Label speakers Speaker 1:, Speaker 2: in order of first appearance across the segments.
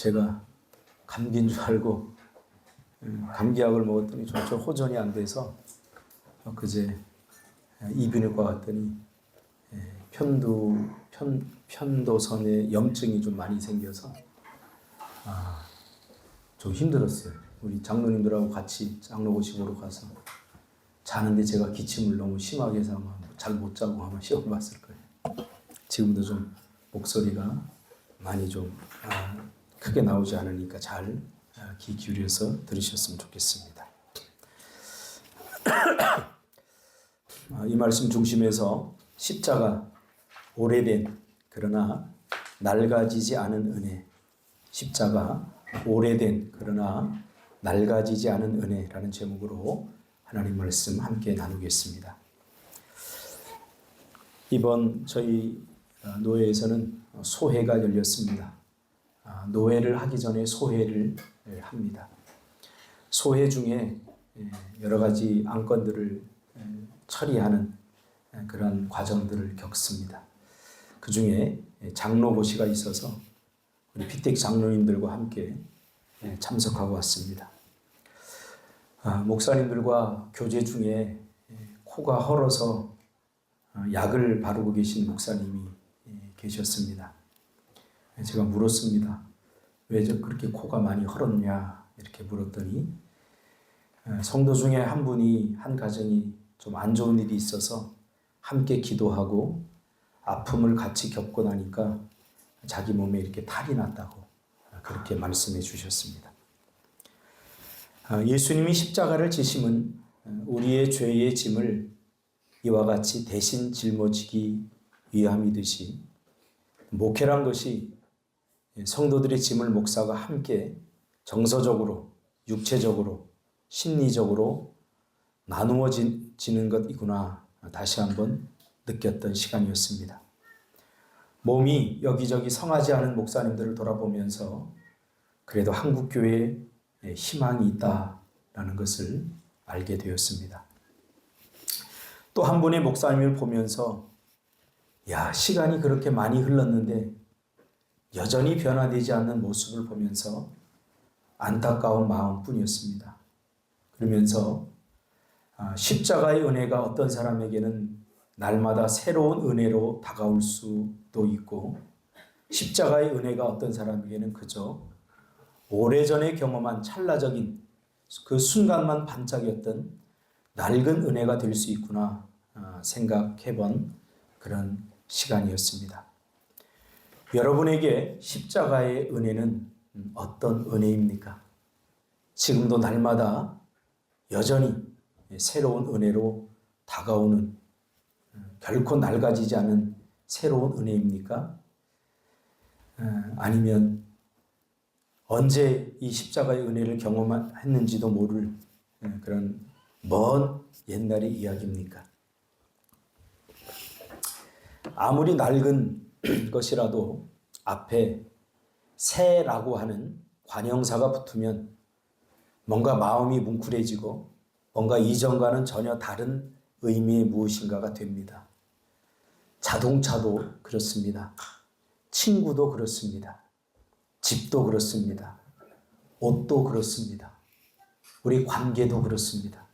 Speaker 1: 제가 감기인 줄 알고 감기약을 먹었더니 전혀 호전이 안 돼서 그제 이비인후과 갔더니 편도선에 염증이 좀 많이 생겨서 좀 힘들었어요. 우리 장로님들하고 같이 장로고시 보러 가서 자는데 제가 기침을 너무 심하게 해서 아마 잘 못 자고 아마 시험 봤을 거예요. 지금도 좀 목소리가 많이 좀 크게 나오지 않으니까 잘 귀 기울여서 들으셨으면 좋겠습니다. 이 말씀 중심에서 십자가, 오래된 그러나 낡아지지 않은 은혜, 십자가, 오래된 그러나 낡아지지 않은 은혜라는 제목으로 하나님 말씀 함께 나누겠습니다. 이번 저희 노회에서는 소회가 열렸습니다. 노회를 하기 전에 소회를 합니다. 소회 중에 여러 가지 안건들을 처리하는 그런 과정들을 겪습니다. 그 중에 장로고시가 있어서 우리 피택 장로님들과 함께 참석하고 왔습니다. 목사님들과 교제 중에 코가 헐어서 약을 바르고 계신 목사님이 계셨습니다. 제가 물었습니다. 왜 그렇게 코가 많이 헐었냐 이렇게 물었더니 성도 중에 한 분이 한 가정이 좀 안 좋은 일이 있어서 함께 기도하고 아픔을 같이 겪고 나니까 자기 몸에 이렇게 탈이 났다고 그렇게 말씀해 주셨습니다. 예수님이 십자가를 지심은 우리의 죄의 짐을 이와 같이 대신 짊어지기 위함이듯이 목회란 것이 성도들의 짐을 목사가 함께 정서적으로, 육체적으로, 심리적으로 나누어지는 것이구나 다시 한번 느꼈던 시간이었습니다. 몸이 여기저기 성하지 않은 목사님들을 돌아보면서 그래도 한국교회에 희망이 있다라는 것을 알게 되었습니다. 또 한 분의 목사님을 보면서 시간이 그렇게 많이 흘렀는데 여전히 변화되지 않는 모습을 보면서 안타까운 마음뿐이었습니다. 그러면서 십자가의 은혜가 어떤 사람에게는 날마다 새로운 은혜로 다가올 수도 있고 십자가의 은혜가 어떤 사람에게는 그저 오래전에 경험한 찰나적인 그 순간만 반짝였던 낡은 은혜가 될 수 있구나 생각해본 그런 시간이었습니다. 여러분에게 십자가의 은혜는 어떤 은혜입니까? 지금도 날마다 여전히 새로운 은혜로 다가오는 결코 낡아지지 않은 새로운 은혜입니까? 아니면 언제 이 십자가의 은혜를 경험했는지도 모를 그런 먼 옛날의 이야기입니까? 아무리 낡은 것이라도 앞에 새라고 하는 관형사가 붙으면 뭔가 마음이 뭉클해지고 뭔가 이전과는 전혀 다른 의미의 무엇인가가 됩니다. 자동차도 그렇습니다. 친구도 그렇습니다. 집도 그렇습니다. 옷도 그렇습니다. 우리 관계도 그렇습니다.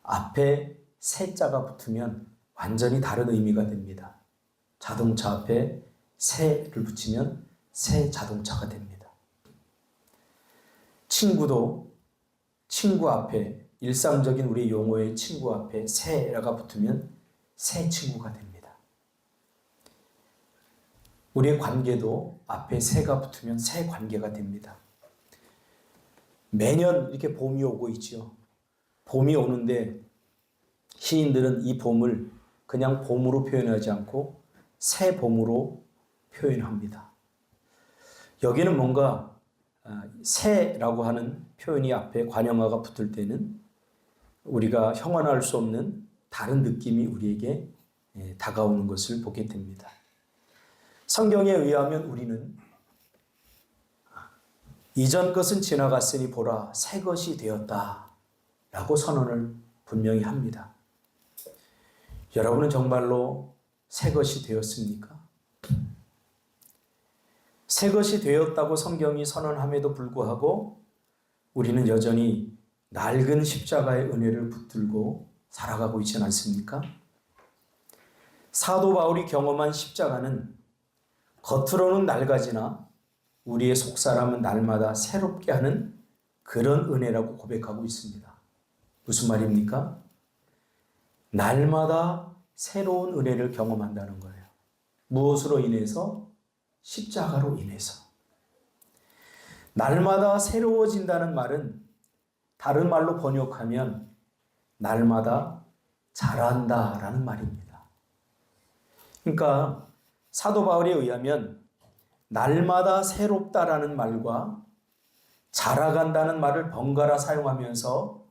Speaker 1: 앞에 새자가 붙으면 완전히 다른 의미가 됩니다. 자동차 앞에 새를 붙이면 새 자동차가 됩니다. 친구도 친구 앞에 일상적인 우리 용어의 친구 앞에 새가 붙으면 새 친구가 됩니다. 우리의 관계도 앞에 새가 붙으면 새 관계가 됩니다. 매년 이렇게 봄이 오고 있죠. 봄이 오는데 시인들은 이 봄을 그냥 봄으로 표현하지 않고 새 봄으로 표현합니다. 여기는 뭔가 새라고 하는 표현이 앞에 관형어가 붙을 때는 우리가 형언할 수 없는 다른 느낌이 우리에게 다가오는 것을 보게 됩니다. 성경에 의하면 우리는 이전 것은 지나갔으니 보라 새 것이 되었다 라고 선언을 분명히 합니다. 여러분은 정말로 새 것이 되었습니까? 새 것이 되었다고 성경이 선언함에도 불구하고 우리는 여전히 낡은 십자가의 은혜를 붙들고 살아가고 있지 않습니까? 사도 바울이 경험한 십자가는 겉으로는 낡아지나 우리의 속사람은 날마다 새롭게 하는 그런 은혜라고 고백하고 있습니다. 무슨 말입니까? 날마다 새로운 은혜를 경험한다는 거예요. 무엇으로 인해서? 십자가로 인해서. 날마다 새로워진다는 말은 다른 말로 번역하면 날마다 자란다라는 말입니다. 그러니까 사도 바울에 의하면 날마다 새롭다라는 말과 자라간다는 말을 번갈아 사용하면서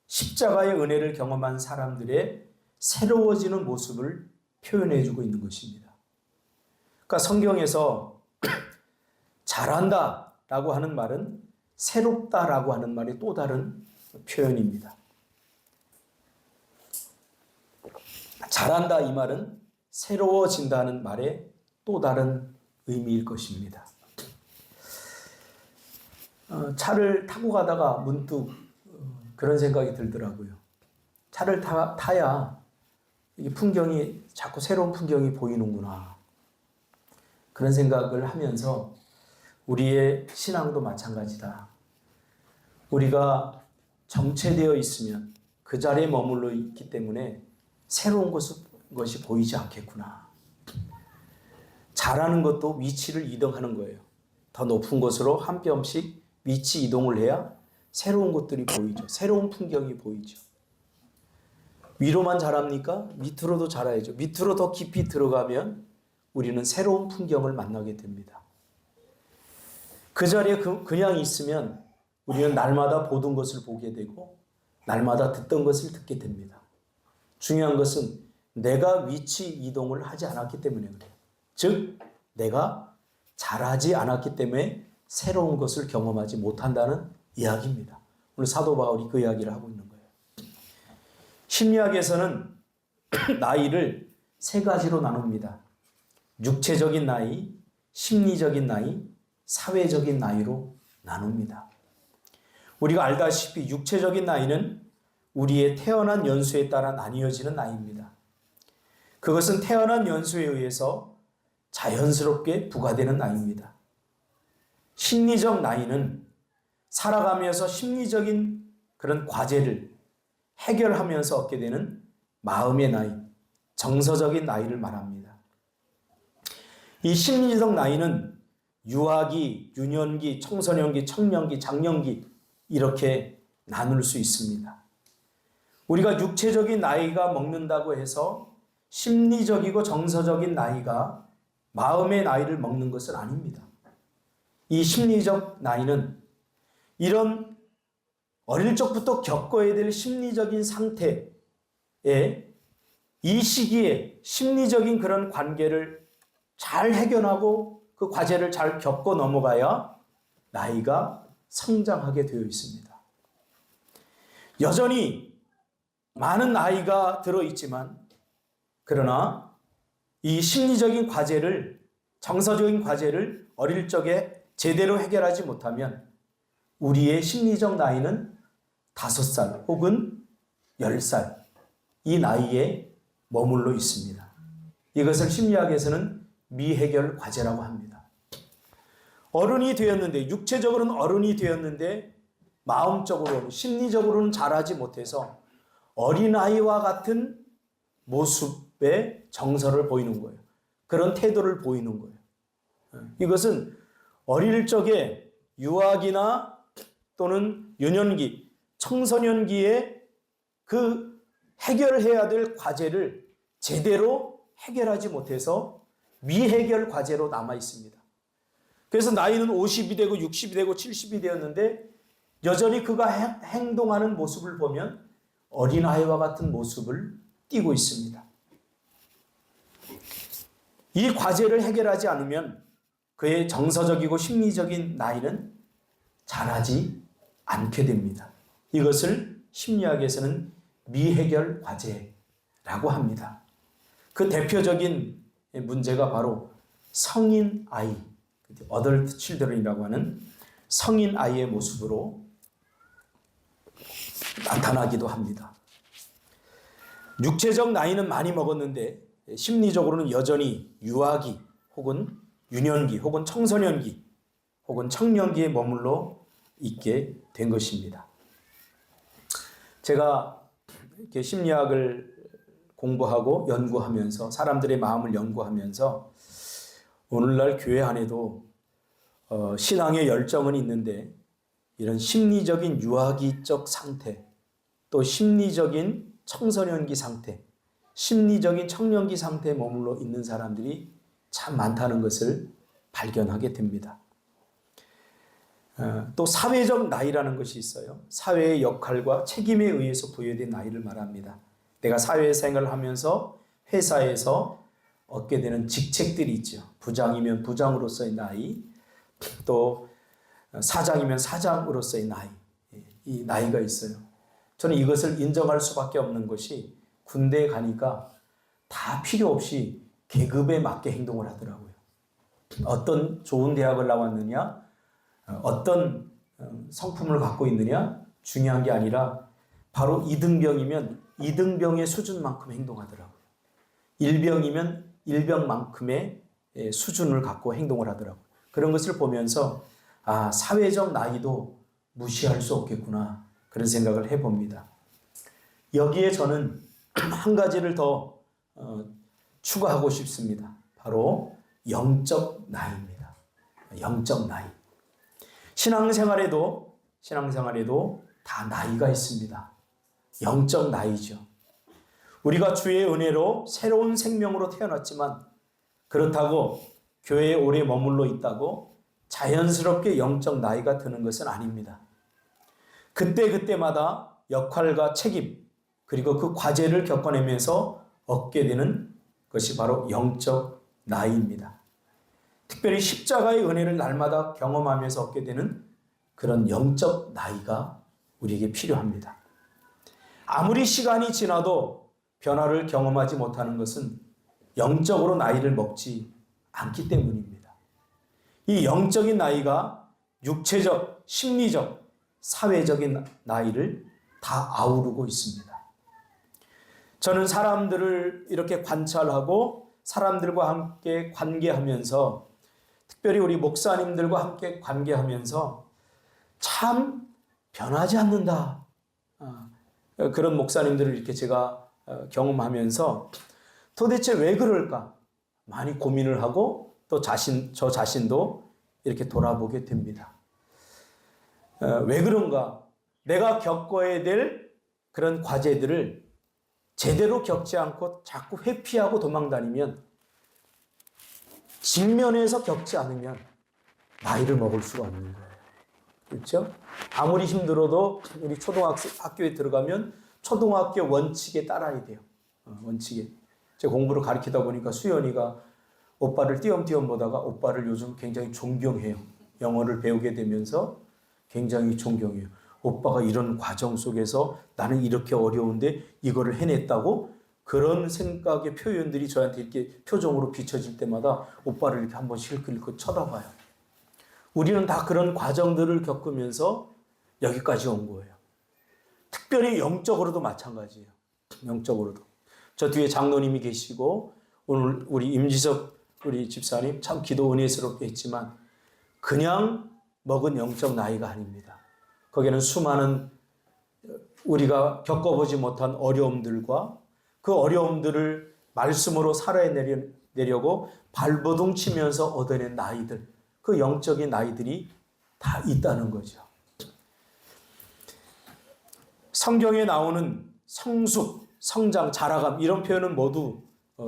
Speaker 1: 십자가의 은혜를 경험한 사람들의 새로워지는 모습을 표현해 주고 있는 것입니다. 그러니까 성경에서 자란다라고 하는 말은 새롭다라고 하는 말의 또 다른 표현입니다. 자란다 이 말은 새로워진다는 말의 또 다른 의미일 것입니다. 차를 타고 가다가 문득 그런 생각이 들더라고요. 차를 타야 이게 풍경이 자꾸 새로운 풍경이 보이는구나. 그런 생각을 하면서 우리의 신앙도 마찬가지다. 우리가 정체되어 있으면 그 자리에 머물러 있기 때문에 새로운 것이 보이지 않겠구나. 자라는 것도 위치를 이동하는 거예요. 더 높은 곳으로 한 뼘씩 위치 이동을 해야 새로운 것들이 보이죠. 새로운 풍경이 보이죠. 위로만 자랍니까? 밑으로도 자라야죠. 밑으로 더 깊이 들어가면 우리는 새로운 풍경을 만나게 됩니다. 그 자리에 그냥 있으면 우리는 날마다 보던 것을 보게 되고 날마다 듣던 것을 듣게 됩니다. 중요한 것은 내가 위치 이동을 하지 않았기 때문에 그래요. 즉 내가 자라지 않았기 때문에 새로운 것을 경험하지 못한다는 이야기입니다. 오늘 사도 바울이 그 이야기를 하고 있는 거예요. 심리학에서는 나이를 세 가지로 나눕니다. 육체적인 나이, 심리적인 나이, 사회적인 나이로 나눕니다. 우리가 알다시피 육체적인 나이는 우리의 태어난 연수에 따라 나뉘어지는 나이입니다. 그것은 태어난 연수에 의해서 자연스럽게 부과되는 나이입니다. 심리적 나이는 살아가면서 심리적인 그런 과제를 해결하면서 얻게 되는 마음의 나이, 정서적인 나이를 말합니다. 이 심리적 나이는 유아기, 유년기, 청소년기, 청년기, 장년기 이렇게 나눌 수 있습니다. 우리가 육체적인 나이가 먹는다고 해서 심리적이고 정서적인 나이가 마음의 나이를 먹는 것은 아닙니다. 이 심리적 나이는 이런 어릴 적부터 겪어야 될 심리적인 상태에 이 시기에 심리적인 그런 관계를 잘 해결하고 그 과제를 잘 겪어 넘어가야 나이가 성장하게 되어 있습니다. 여전히 많은 나이가 들어있지만 그러나 이 심리적인 과제를 정서적인 과제를 어릴 적에 제대로 해결하지 못하면 우리의 심리적 나이는 5살 혹은 10살 이 나이에 머물러 있습니다. 이것을 심리학에서는 미해결 과제라고 합니다. 어른이 되었는데 육체적으로는 어른이 되었는데 마음적으로 심리적으로는 자라지 못해서 어린아이와 같은 모습의 정서를 보이는 거예요. 그런 태도를 보이는 거예요. 이것은 어릴 적에 유아기나 또는 유년기, 청소년기에 그 해결해야 될 과제를 제대로 해결하지 못해서 미해결 과제로 남아 있습니다. 그래서 나이는 50이 되고 60이 되고 70이 되었는데 여전히 그가 행동하는 모습을 보면 어린아이와 같은 모습을 띠고 있습니다. 이 과제를 해결하지 않으면 그의 정서적이고 심리적인 나이는 자라지 않게 됩니다. 이것을 심리학에서는 미해결 과제라고 합니다. 그 대표적인 문제가 바로 성인 아이, 어덜트 칠드런이라고 하는 성인 아이의 모습으로 나타나기도 합니다. 육체적 나이는 많이 먹었는데 심리적으로는 여전히 유아기 혹은 유년기 혹은 청소년기 혹은 청년기에 머물러 있게 된 것입니다. 제가 이렇게 심리학을 공부하고 연구하면서 사람들의 마음을 연구하면서 오늘날 교회 안에도 신앙의 열정은 있는데 이런 심리적인 유아기적 상태, 또 심리적인 청소년기 상태, 심리적인 청년기 상태에 머물러 있는 사람들이 참 많다는 것을 발견하게 됩니다. 또 사회적 나이라는 것이 있어요. 사회의 역할과 책임에 의해서 부여된 나이를 말합니다. 내가 사회생활을 하면서 회사에서 얻게 되는 직책들이 있죠. 부장이면 부장으로서의 나이, 또 사장이면 사장으로서의 나이, 이 나이가 있어요. 저는 이것을 인정할 수밖에 없는 것이 군대에 가니까 다 필요 없이 계급에 맞게 행동을 하더라고요. 어떤 좋은 대학을 나왔느냐, 어떤 성품을 갖고 있느냐 중요한 게 아니라 바로 2등병이면 2등병의 수준만큼 행동하더라고요. 1병이면 1병만큼의 수준을 갖고 행동을 하더라고요. 그런 것을 보면서 사회적 나이도 무시할 수 없겠구나 그런 생각을 해봅니다. 여기에 저는 한 가지를 더 추가하고 싶습니다. 바로 영적 나이입니다. 영적 나이. 신앙생활에도 다 나이가 있습니다. 영적 나이죠. 우리가 주의 은혜로 새로운 생명으로 태어났지만 그렇다고 교회에 오래 머물러 있다고 자연스럽게 영적 나이가 드는 것은 아닙니다. 그때마다 역할과 책임 그리고 그 과제를 겪어내면서 얻게 되는 것이 바로 영적 나이입니다. 특별히 십자가의 은혜를 날마다 경험하면서 얻게 되는 그런 영적 나이가 우리에게 필요합니다. 아무리 시간이 지나도 변화를 경험하지 못하는 것은 영적으로 나이를 먹지 않기 때문입니다. 이 영적인 나이가 육체적, 심리적, 사회적인 나이를 다 아우르고 있습니다. 저는 사람들을 이렇게 관찰하고 사람들과 함께 관계하면서 특별히 우리 목사님들과 함께 관계하면서 참 변하지 않는다. 그런 목사님들을 이렇게 제가 경험하면서 도대체 왜 그럴까? 많이 고민을 하고 또 저 자신도 이렇게 돌아보게 됩니다. 왜 그런가? 내가 겪어야 될 그런 과제들을 제대로 겪지 않고 자꾸 회피하고 도망다니면 직면해서 겪지 않으면 나이를 먹을 수가 없는 거예요. 그렇죠? 아무리 힘들어도 우리 초등학교에 들어가면 초등학교 원칙에 따라야 돼요. 원칙에. 제가 공부를 가르치다 보니까 수연이가 오빠를 띄엄띄엄 보다가 오빠를 요즘 굉장히 존경해요. 영어를 배우게 되면서 굉장히 존경해요. 오빠가 이런 과정 속에서 나는 이렇게 어려운데 이거를 해냈다고 그런 생각의 표현들이 저한테 이렇게 표정으로 비춰질 때마다 오빠를 이렇게 한 번씩 이렇게 쳐다봐요. 우리는 다 그런 과정들을 겪으면서 여기까지 온 거예요. 특별히 영적으로도 마찬가지예요. 영적으로도. 저 뒤에 장로님이 계시고 오늘 우리 임지석 우리 집사님 참 기도 은혜스럽게 했지만 그냥 먹은 영적 나이가 아닙니다. 거기에는 수많은 우리가 겪어보지 못한 어려움들과 그 어려움들을 말씀으로 살아내려고 발버둥 치면서 얻어낸 나이들, 그 영적인 나이들이 다 있다는 거죠. 성경에 나오는 성숙, 성장, 자라감 이런 표현은 모두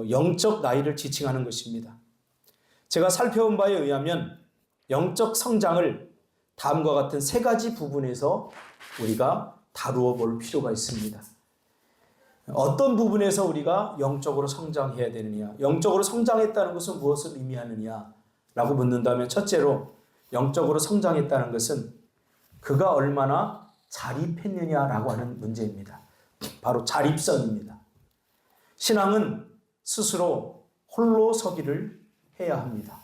Speaker 1: 영적 나이를 지칭하는 것입니다. 제가 살펴본 바에 의하면 영적 성장을 다음과 같은 세 가지 부분에서 우리가 다루어 볼 필요가 있습니다. 어떤 부분에서 우리가 영적으로 성장해야 되느냐, 영적으로 성장했다는 것은 무엇을 의미하느냐 라고 묻는다면 첫째로 영적으로 성장했다는 것은 그가 얼마나 자립했느냐라고 하는 문제입니다. 바로 자립성입니다. 신앙은 스스로 홀로 서기를 해야 합니다.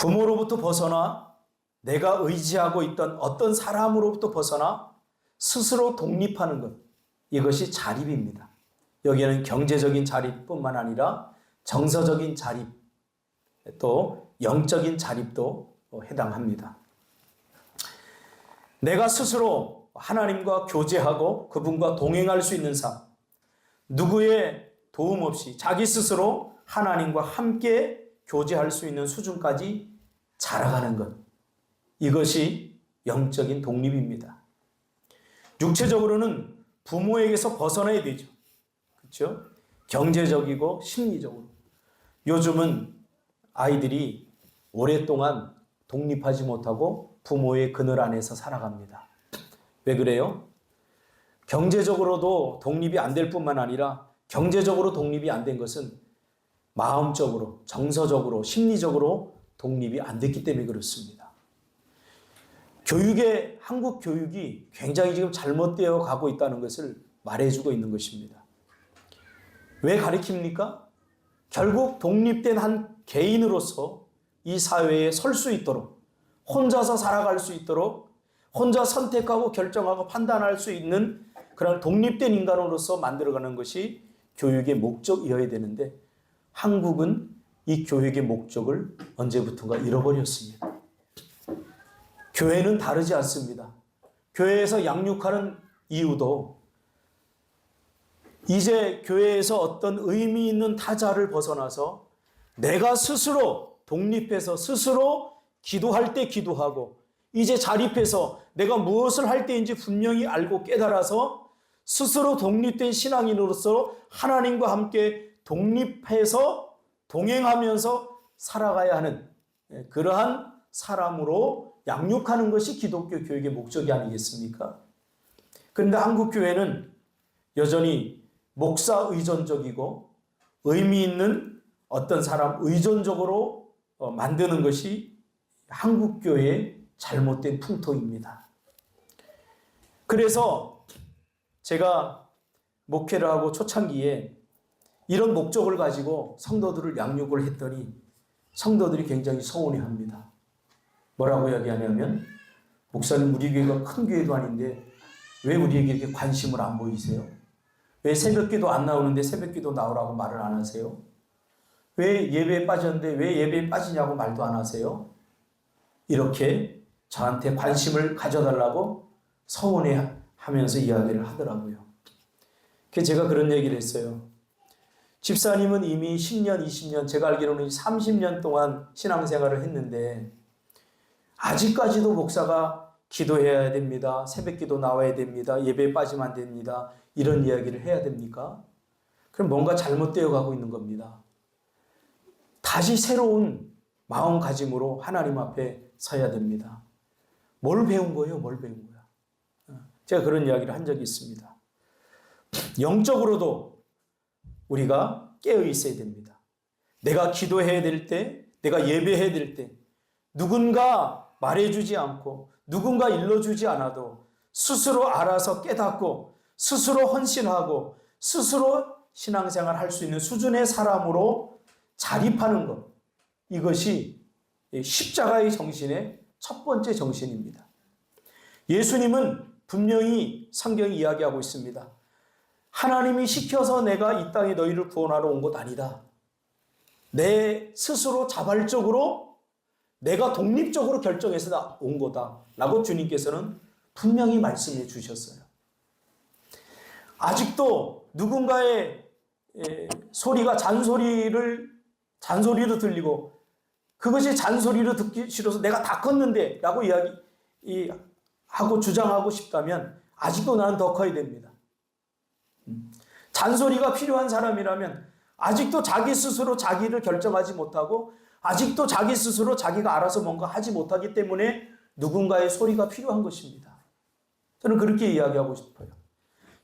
Speaker 1: 부모로부터 벗어나 내가 의지하고 있던 어떤 사람으로부터 벗어나 스스로 독립하는 것, 이것이 자립입니다. 여기에는 경제적인 자립뿐만 아니라 정서적인 자립, 또 영적인 자립도 해당합니다. 내가 스스로 하나님과 교제하고 그분과 동행할 수 있는 삶, 누구의 도움 없이 자기 스스로 하나님과 함께 교제할 수 있는 수준까지 자라가는 것, 이것이 영적인 독립입니다. 육체적으로는 부모에게서 벗어나야 되죠. 그렇죠? 경제적이고 심리적으로. 요즘은 아이들이 오랫동안 독립하지 못하고 부모의 그늘 안에서 살아갑니다. 왜 그래요? 경제적으로도 독립이 안 될 뿐만 아니라 경제적으로 독립이 안 된 것은 마음적으로, 정서적으로, 심리적으로 독립이 안 됐기 때문에 그렇습니다. 한국 교육이 굉장히 지금 잘못되어 가고 있다는 것을 말해주고 있는 것입니다. 왜 가르칩니까? 결국 독립된 한 개인으로서 이 사회에 설 수 있도록, 혼자서 살아갈 수 있도록, 혼자 선택하고 결정하고 판단할 수 있는 그런 독립된 인간으로서 만들어가는 것이 교육의 목적이어야 되는데, 한국은 이 교육의 목적을 언제부턴가 잃어버렸습니다. 교회는 다르지 않습니다. 교회에서 양육하는 이유도 이제 교회에서 어떤 의미 있는 타자를 벗어나서 내가 스스로 독립해서 스스로 기도할 때 기도하고, 이제 자립해서 내가 무엇을 할 때인지 분명히 알고 깨달아서 스스로 독립된 신앙인으로서 하나님과 함께 독립해서 동행하면서 살아가야 하는 그러한 사람으로 양육하는 것이 기독교 교육의 목적이 아니겠습니까? 그런데 한국 교회는 여전히 목사 의존적이고 의미 있는 어떤 사람 의존적으로 만드는 것이 한국 교회의 잘못된 풍토입니다. 그래서 제가 목회를 하고 초창기에 이런 목적을 가지고 성도들을 양육을 했더니 성도들이 굉장히 서운해합니다. 뭐라고 이야기하냐면, 목사님 우리 교회가 큰 교회도 아닌데 왜 우리에게 이렇게 관심을 안 보이세요? 왜 새벽기도 안 나오는데 새벽기도 나오라고 말을 안 하세요? 왜 예배에 빠졌는데 왜 예배에 빠지냐고 말도 안 하세요? 이렇게 저한테 관심을 가져달라고 서운해하면서 이야기를 하더라고요. 그래서 제가 그런 얘기를 했어요. 집사님은 이미 10년, 20년, 제가 알기로는 30년 동안 신앙생활을 했는데 아직까지도 목사가 기도해야 됩니다. 새벽기도 나와야 됩니다. 예배에 빠지면 안 됩니다. 이런 이야기를 해야 됩니까? 그럼 뭔가 잘못되어 가고 있는 겁니다. 다시 새로운 마음가짐으로 하나님 앞에 서야 됩니다. 뭘 배운 거예요? 뭘 배운 거야? 제가 그런 이야기를 한 적이 있습니다. 영적으로도 우리가 깨어 있어야 됩니다. 내가 기도해야 될 때, 내가 예배해야 될 때, 누군가 말해주지 않고 누군가 일러주지 않아도 스스로 알아서 깨닫고 스스로 헌신하고 스스로 신앙생활 할 수 있는 수준의 사람으로 자립하는 것, 이것이 십자가의 정신의 첫 번째 정신입니다. 예수님은 분명히 성경이 이야기하고 있습니다. 하나님이 시켜서 내가 이 땅에 너희를 구원하러 온 것 아니다. 내 스스로 자발적으로 내가 독립적으로 결정해서 온 거다 라고 주님께서는 분명히 말씀해 주셨어요. 아직도 누군가의 소리가 잔소리로 들리고 그것이 잔소리로 듣기 싫어서 내가 다 컸는데 라고 이야기하고 주장하고 싶다면 아직도 나는 더 커야 됩니다. 잔소리가 필요한 사람이라면 아직도 자기 스스로 자기를 결정하지 못하고 아직도 자기 스스로 자기가 알아서 뭔가 하지 못하기 때문에 누군가의 소리가 필요한 것입니다. 저는 그렇게 이야기하고 싶어요.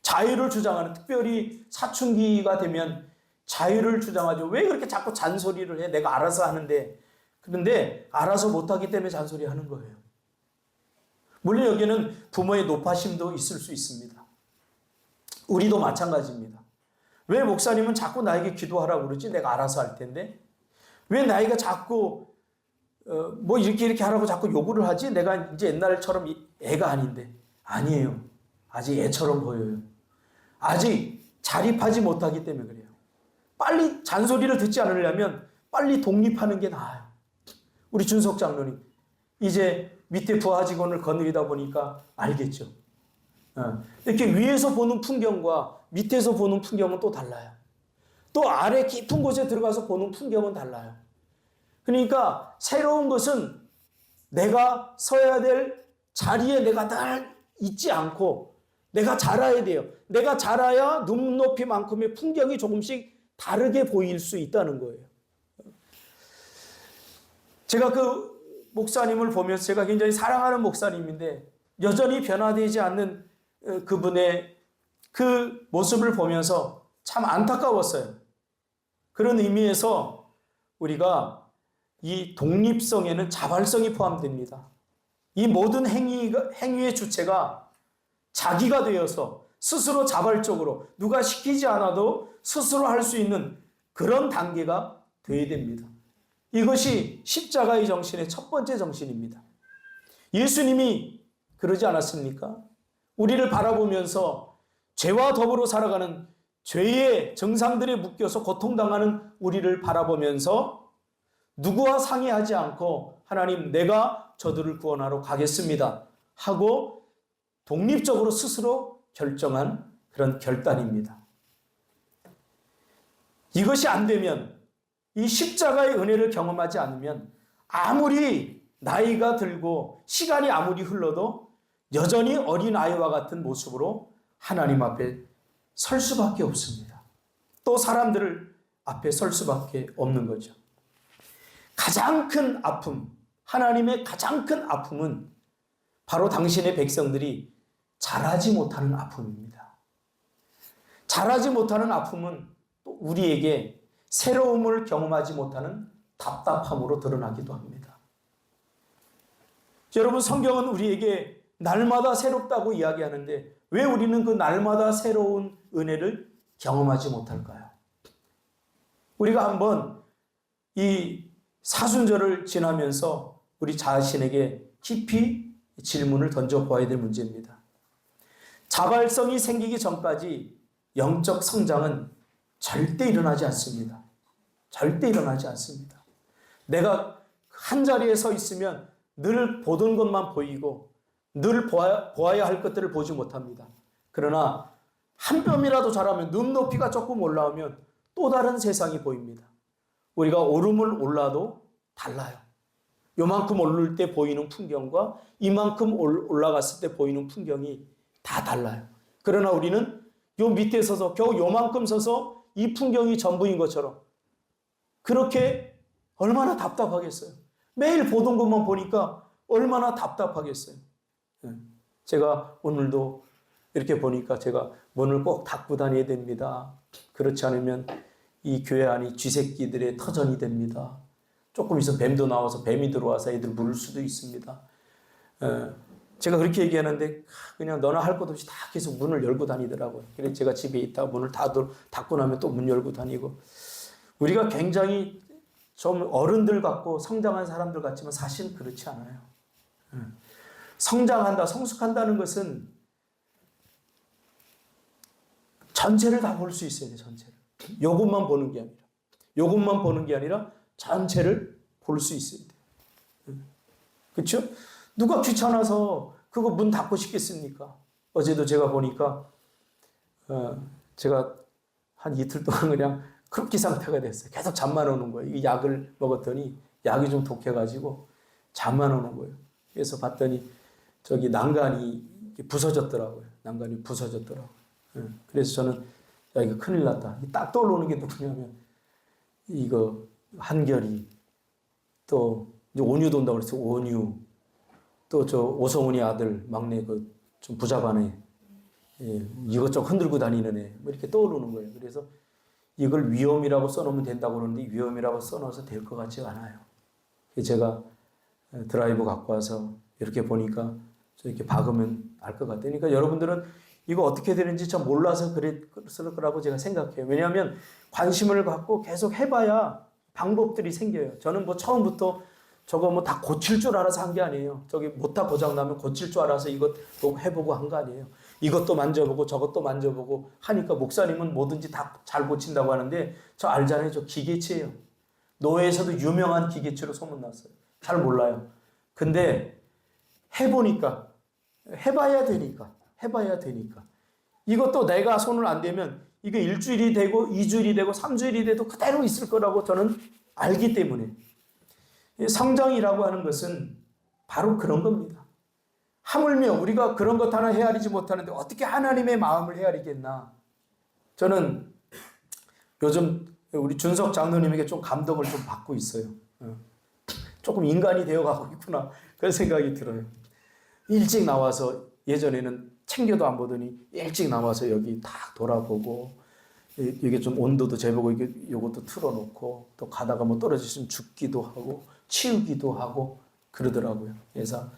Speaker 1: 자유를 주장하는, 특별히 사춘기가 되면 자유를 주장하죠. 왜 그렇게 자꾸 잔소리를 해? 내가 알아서 하는데. 그런데 알아서 못하기 때문에 잔소리하는 거예요. 물론 여기는 부모의 노파심도 있을 수 있습니다. 우리도 마찬가지입니다. 왜 목사님은 자꾸 나에게 기도하라고 그러지? 내가 알아서 할 텐데. 왜 나이가 자꾸 뭐 이렇게 하라고 자꾸 요구를 하지? 내가 이제 옛날처럼 애가 아닌데. 아니에요. 아직 애처럼 보여요. 아직 자립하지 못하기 때문에 그래요. 빨리 잔소리를 듣지 않으려면 빨리 독립하는 게 나아요. 우리 준석 장로님, 이제 밑에 부하 직원을 거느리다 보니까 알겠죠. 이렇게 위에서 보는 풍경과 밑에서 보는 풍경은 또 달라요. 또 아래 깊은 곳에 들어가서 보는 풍경은 달라요. 그러니까 새로운 것은 내가 서야 될 자리에 내가 늘 있지 않고 내가 자라야 돼요. 내가 자라야 눈높이만큼의 풍경이 조금씩 다르게 보일 수 있다는 거예요. 제가 그 목사님을 보면서 제가 굉장히 사랑하는 목사님인데 여전히 변화되지 않는 그분의 그 모습을 보면서 참 안타까웠어요. 그런 의미에서 우리가 이 독립성에는 자발성이 포함됩니다. 이 모든 행위의 주체가 자기가 되어서 스스로 자발적으로 누가 시키지 않아도 스스로 할 수 있는 그런 단계가 되어야 됩니다. 이것이 십자가의 정신의 첫 번째 정신입니다. 예수님이 그러지 않았습니까? 우리를 바라보면서 죄와 더불어 살아가는 죄의 정상들에 묶여서 고통당하는 우리를 바라보면서 누구와 상의하지 않고 하나님 내가 저들을 구원하러 가겠습니다 하고 독립적으로 스스로 결정한 그런 결단입니다. 이것이 안 되면 이 십자가의 은혜를 경험하지 않으면 아무리 나이가 들고 시간이 아무리 흘러도 여전히 어린아이와 같은 모습으로 하나님 앞에 설 수밖에 없습니다. 또 사람들을 앞에 설 수밖에 없는 거죠. 가장 큰 아픔, 하나님의 가장 큰 아픔은 바로 당신의 백성들이 자라지 못하는 아픔입니다. 자라지 못하는 아픔은 또 우리에게 새로움을 경험하지 못하는 답답함으로 드러나기도 합니다. 여러분, 성경은 우리에게 날마다 새롭다고 이야기하는데 왜 우리는 그 날마다 새로운 은혜를 경험하지 못할까요? 우리가 한번 이 사순절을 지나면서 우리 자신에게 깊이 질문을 던져보아야 될 문제입니다. 자발성이 생기기 전까지 영적 성장은 절대 일어나지 않습니다. 절대 일어나지 않습니다. 내가 한 자리에 서 있으면 늘 보던 것만 보이고 늘 보아야 할 것들을 보지 못합니다. 그러나 한 뼘이라도 자라면 눈높이가 조금 올라오면 또 다른 세상이 보입니다. 우리가 오름을 올라도 달라요. 요만큼 오를 때 보이는 풍경과 이만큼 올라갔을 때 보이는 풍경이 다 달라요. 그러나 우리는 요 밑에 서서 겨우 요만큼 서서 이 풍경이 전부인 것처럼 그렇게 얼마나 답답하겠어요. 매일 보던 것만 보니까 얼마나 답답하겠어요. 제가 오늘도 이렇게 보니까 제가 문을 꼭 닫고 다녀야 됩니다. 그렇지 않으면 이 교회 안이 쥐새끼들의 터전이 됩니다. 조금 있으면 뱀도 나와서 뱀이 들어와서 애들 물을 수도 있습니다. 제가 그렇게 얘기하는데 그냥 너나 할 것 없이 다 계속 문을 열고 다니더라고요. 그래서 제가 집에 있다가 문을 닫고 나면 또 문 열고 다니고 우리가 굉장히 좀 어른들 같고 성장한 사람들 같지만 사실은 그렇지 않아요. 성장한다, 성숙한다는 것은 전체를 다 볼 수 있어야 돼요. 전체를. 요것만 보는 게 아니라. 요것만 보는 게 아니라 전체를 볼 수 있어야 돼요. 그렇죠? 누가 귀찮아서 그거 문 닫고 싶겠습니까? 어제도 제가 보니까 제가 한 이틀 동안 그냥 크루키 상태가 됐어요. 계속 잠만 오는 거예요. 이 약을 먹었더니 약이 좀 독해가지고 잠만 오는 거예요. 그래서 봤더니 저기 난간이 부서졌더라고요. 난간이 부서졌더라고요. 그래서 저는 야 이거 큰일 났다. 딱 떠오르는 게 누구냐면 이거 한결이 또 이제 온유도 온다고 그랬어요. 온유 또 저 오성훈이 아들 막내 그 좀 부자반에 이것저것 흔들고 다니는 애 뭐 이렇게 떠오르는 거예요. 그래서 이걸 위험이라고 써놓으면 된다고 그러는데 위험이라고 써놓아서 될 것 같지가 않아요. 제가 드라이버 갖고 와서 이렇게 보니까 이렇게 박으면 알 것 같아요. 그러니까 여러분들은 이거 어떻게 되는지 참 몰라서 그랬을 거라고 제가 생각해요. 왜냐하면 관심을 갖고 계속 해봐야 방법들이 생겨요. 저는 뭐 처음부터 저거 뭐 다 고칠 줄 알아서 한 게 아니에요. 저기 모터 고장 나면 고칠 줄 알아서 이것 해보고 한 거 아니에요. 이것도 만져보고 저것도 만져보고 하니까 목사님은 뭐든지 다 잘 고친다고 하는데 저 알잖아요. 저 기계치예요. 노회에서도 유명한 기계치로 소문났어요. 잘 몰라요. 근데 해보니까 해봐야 되니까 이것도 내가 손을 안 대면 이게 일주일이 되고 2주일이 되고 3주일이 돼도 그대로 있을 거라고 저는 알기 때문에 성장이라고 하는 것은 바로 그런 겁니다. 하물며 우리가 그런 것 하나 헤아리지 못하는데 어떻게 하나님의 마음을 헤아리겠나. 저는 요즘 우리 준석 장로님에게 좀 감동을 좀 받고 있어요. 조금 인간이 되어가고 있구나 그런 생각이 들어요. 일찍 나와서 예전에는 챙겨도 안 보더니 일찍 나와서 여기 딱 돌아보고 이게 좀 온도도 재보고 이것도 틀어놓고 또 가다가 뭐 떨어지시면 죽기도 하고 치우기도 하고 그러더라고요. 그래서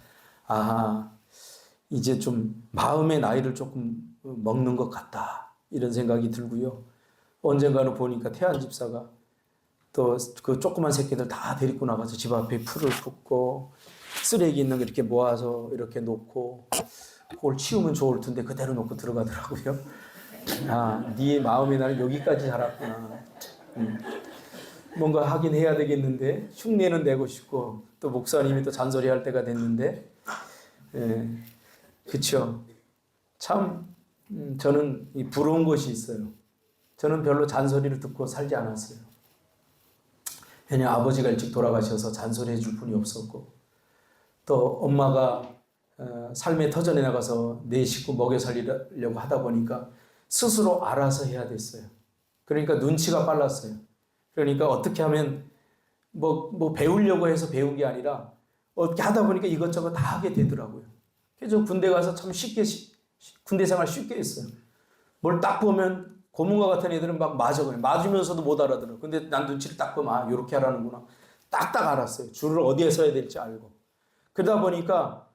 Speaker 1: 이제 좀 마음의 나이를 조금 먹는 것 같다 이런 생각이 들고요. 언젠가는 보니까 태안 집사가 또 그 조그만 새끼들 다 데리고 나가서 집 앞에 풀을 붓고 쓰레기 있는 거 이렇게 모아서 이렇게 놓고 그걸 치우면 좋을 텐데 그대로 놓고 들어가더라고요. 네 마음의 나이는 여기까지 자랐구나. 뭔가 하긴 해야 되겠는데 흉내는 내고 싶고 또 목사님이 또 잔소리할 때가 됐는데 그렇죠. 참 저는 이 부러운 것이 있어요. 저는 별로 잔소리를 듣고 살지 않았어요. 왜냐하면 아버지가 일찍 돌아가셔서 잔소리해 줄 분이 없었고 또 엄마가 삶의 터전에 나가서 내 식구 먹여 살리려고 하다 보니까 스스로 알아서 해야 됐어요. 그러니까 눈치가 빨랐어요. 그러니까 어떻게 하면 뭐 배우려고 해서 배운 게 아니라 어떻게 하다 보니까 이것저것 다 하게 되더라고요. 그래서 군대 가서 참 쉽게 군대 생활 쉽게 했어요. 뭘 딱 보면 고문과 같은 애들은 막 맞으면서도 못 알아들어. 근데 난 눈치를 딱 보면 이렇게 하라는구나. 딱딱 알았어요. 줄을 어디에 서야 될지 알고. 그러다 보니까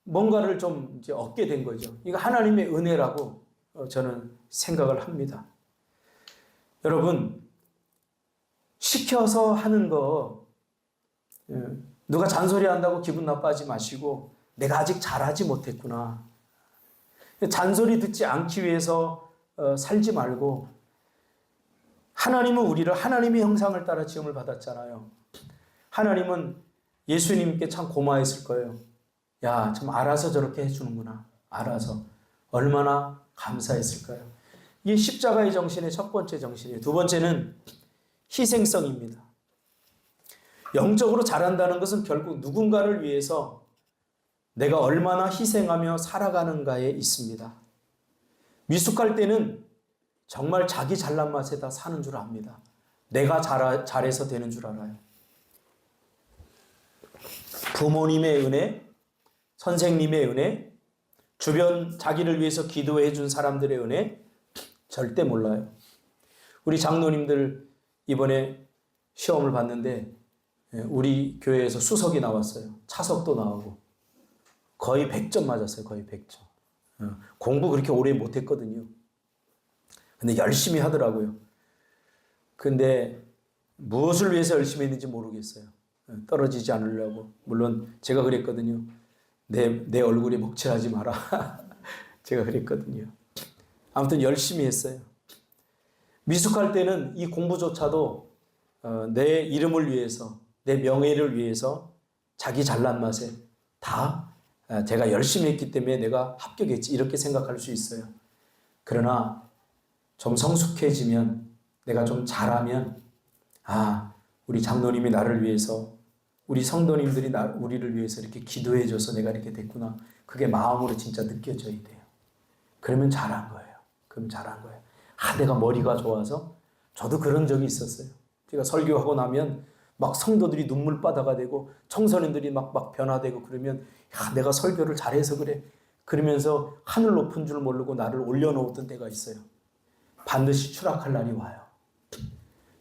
Speaker 1: 뭔가를 좀 이제 얻게 된 거죠. 이거 하나님의 은혜라고 저는 생각을 합니다. 여러분, 시켜서 하는 거 누가 잔소리한다고 기분 나빠하지 마시고 내가 아직 잘하지 못했구나. 잔소리 듣지 않기 위해서 살지 말고 하나님은 우리를 하나님의 형상을 따라 지음을 받았잖아요. 하나님은 예수님께 참 고마했을 거예요. 야, 참 알아서 저렇게 해주는구나. 알아서. 얼마나 감사했을까요? 이게 십자가의 정신의 첫 번째 정신이에요. 두 번째는 희생성입니다. 영적으로 잘한다는 것은 결국 누군가를 위해서 내가 얼마나 희생하며 살아가는가에 있습니다. 미숙할 때는 정말 자기 잘난 맛에 다 사는 줄 압니다. 내가 잘해서 되는 줄 알아요. 부모님의 은혜, 선생님의 은혜, 주변 자기를 위해서 기도해 준 사람들의 은혜 절대 몰라요. 우리 장로님들 이번에 시험을 봤는데 우리 교회에서 수석이 나왔어요. 차석도 나오고 거의 100점 맞았어요. 거의 100점. 공부 그렇게 오래 못했거든요. 근데 열심히 하더라고요. 근데 무엇을 위해서 열심히 했는지 모르겠어요. 떨어지지 않으려고. 물론 제가 그랬거든요. 내 얼굴에 먹칠하지 마라. 제가 그랬거든요. 아무튼 열심히 했어요. 미숙할 때는 이 공부조차도 내 이름을 위해서, 내 명예를 위해서 자기 잘난 맛에 다 제가 열심히 했기 때문에 내가 합격했지 이렇게 생각할 수 있어요. 그러나 좀 성숙해지면 내가 좀 잘하면 우리 장로님이 나를 위해서 우리 성도님들이 우리를 위해서 이렇게 기도해 줘서 내가 이렇게 됐구나. 그게 마음으로 진짜 느껴져야 돼요. 그러면 잘한 거예요. 그럼 잘한 거예요. 내가 머리가 좋아서 저도 그런 적이 있었어요. 제가 설교하고 나면 막 성도들이 눈물바다가 되고 청소년들이 막 변화되고 그러면 내가 설교를 잘해서 그래. 그러면서 하늘 높은 줄 모르고 나를 올려놓았던 때가 있어요. 반드시 추락할 날이 와요.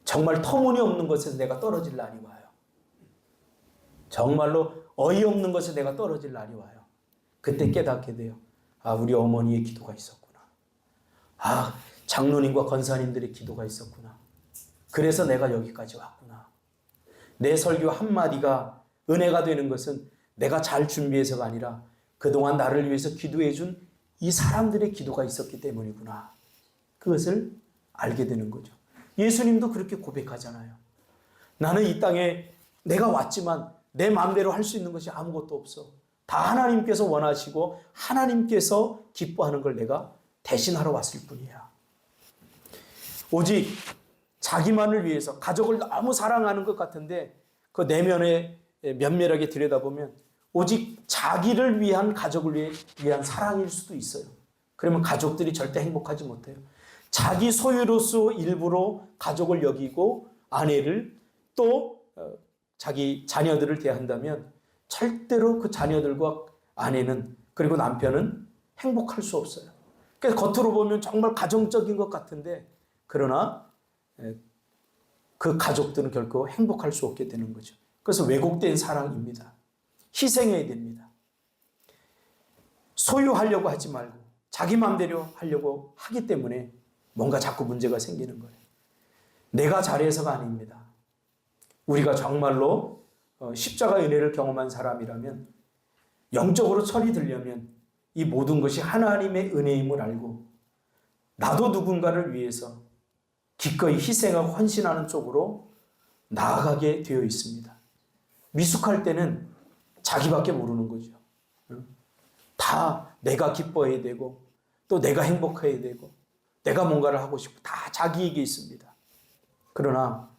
Speaker 1: 정말 터무니없는 것에서 내가 떨어질 날이 와요. 정말로 어이없는 것에 내가 떨어질 날이 와요. 그때 깨닫게 돼요. 우리 어머니의 기도가 있었구나. 장로님과 권사님들의 기도가 있었구나. 그래서 내가 여기까지 왔구나. 내 설교 한마디가 은혜가 되는 것은 내가 잘 준비해서가 아니라 그동안 나를 위해서 기도해 준 이 사람들의 기도가 있었기 때문이구나. 그것을 알게 되는 거죠. 예수님도 그렇게 고백하잖아요. 나는 이 땅에 내가 왔지만 내 마음대로 할 수 있는 것이 아무것도 없어. 다 하나님께서 원하시고 하나님께서 기뻐하는 걸 내가 대신하러 왔을 뿐이야. 오직 자기만을 위해서 가족을 너무 사랑하는 것 같은데 그 내면에 면밀하게 들여다보면 오직 자기를 위한 가족을 위한 사랑일 수도 있어요. 그러면 가족들이 절대 행복하지 못해요. 자기 소유로서 일부러 가족을 여기고 아내를 또 자기 자녀들을 대한다면 절대로 그 자녀들과 아내는 그리고 남편은 행복할 수 없어요. 그래서 겉으로 보면 정말 가정적인 것 같은데 그러나 그 가족들은 결코 행복할 수 없게 되는 거죠. 그래서 왜곡된 사랑입니다. 희생해야 됩니다. 소유하려고 하지 말고 자기 마음대로 하려고 하기 때문에 뭔가 자꾸 문제가 생기는 거예요. 내가 잘해서가 아닙니다. 우리가 정말로 십자가 은혜를 경험한 사람이라면 영적으로 철이 들려면 이 모든 것이 하나님의 은혜임을 알고 나도 누군가를 위해서 기꺼이 희생하고 헌신하는 쪽으로 나아가게 되어 있습니다. 미숙할 때는 자기밖에 모르는 거죠. 다 내가 기뻐해야 되고 또 내가 행복해야 되고 내가 뭔가를 하고 싶고 다 자기에게 있습니다. 그러나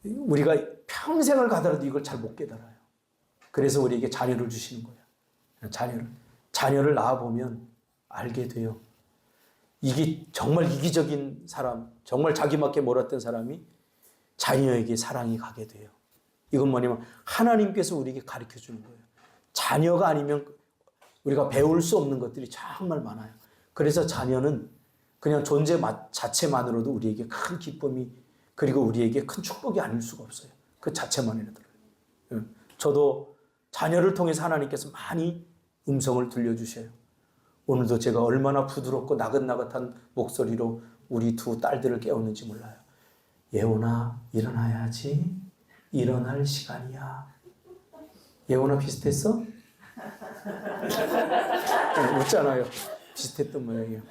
Speaker 1: 우리가 평생을 가더라도 이걸 잘 못 깨달아요. 그래서 우리에게 자녀를 주시는 거예요. 자녀를 낳아보면 알게 돼요. 이게 정말 이기적인 사람, 정말 자기밖에 몰랐던 사람이 자녀에게 사랑이 가게 돼요. 이건 뭐냐면 하나님께서 우리에게 가르쳐 주는 거예요. 자녀가 아니면 우리가 배울 수 없는 것들이 정말 많아요. 그래서 자녀는 그냥 존재 자체만으로도 우리에게 큰 기쁨이 그리고 우리에게 큰 축복이 아닐 수가 없어요. 그 자체만이라도. 저도 자녀를 통해서 하나님께서 많이 음성을 들려주셔요. 오늘도 제가 얼마나 부드럽고 나긋나긋한 목소리로 우리 두 딸들을 깨우는지 몰라요. 예원아, 일어나야지. 일어날 시간이야. 예원아 비슷했어? 웃잖아요. 비슷했던 모양이에요.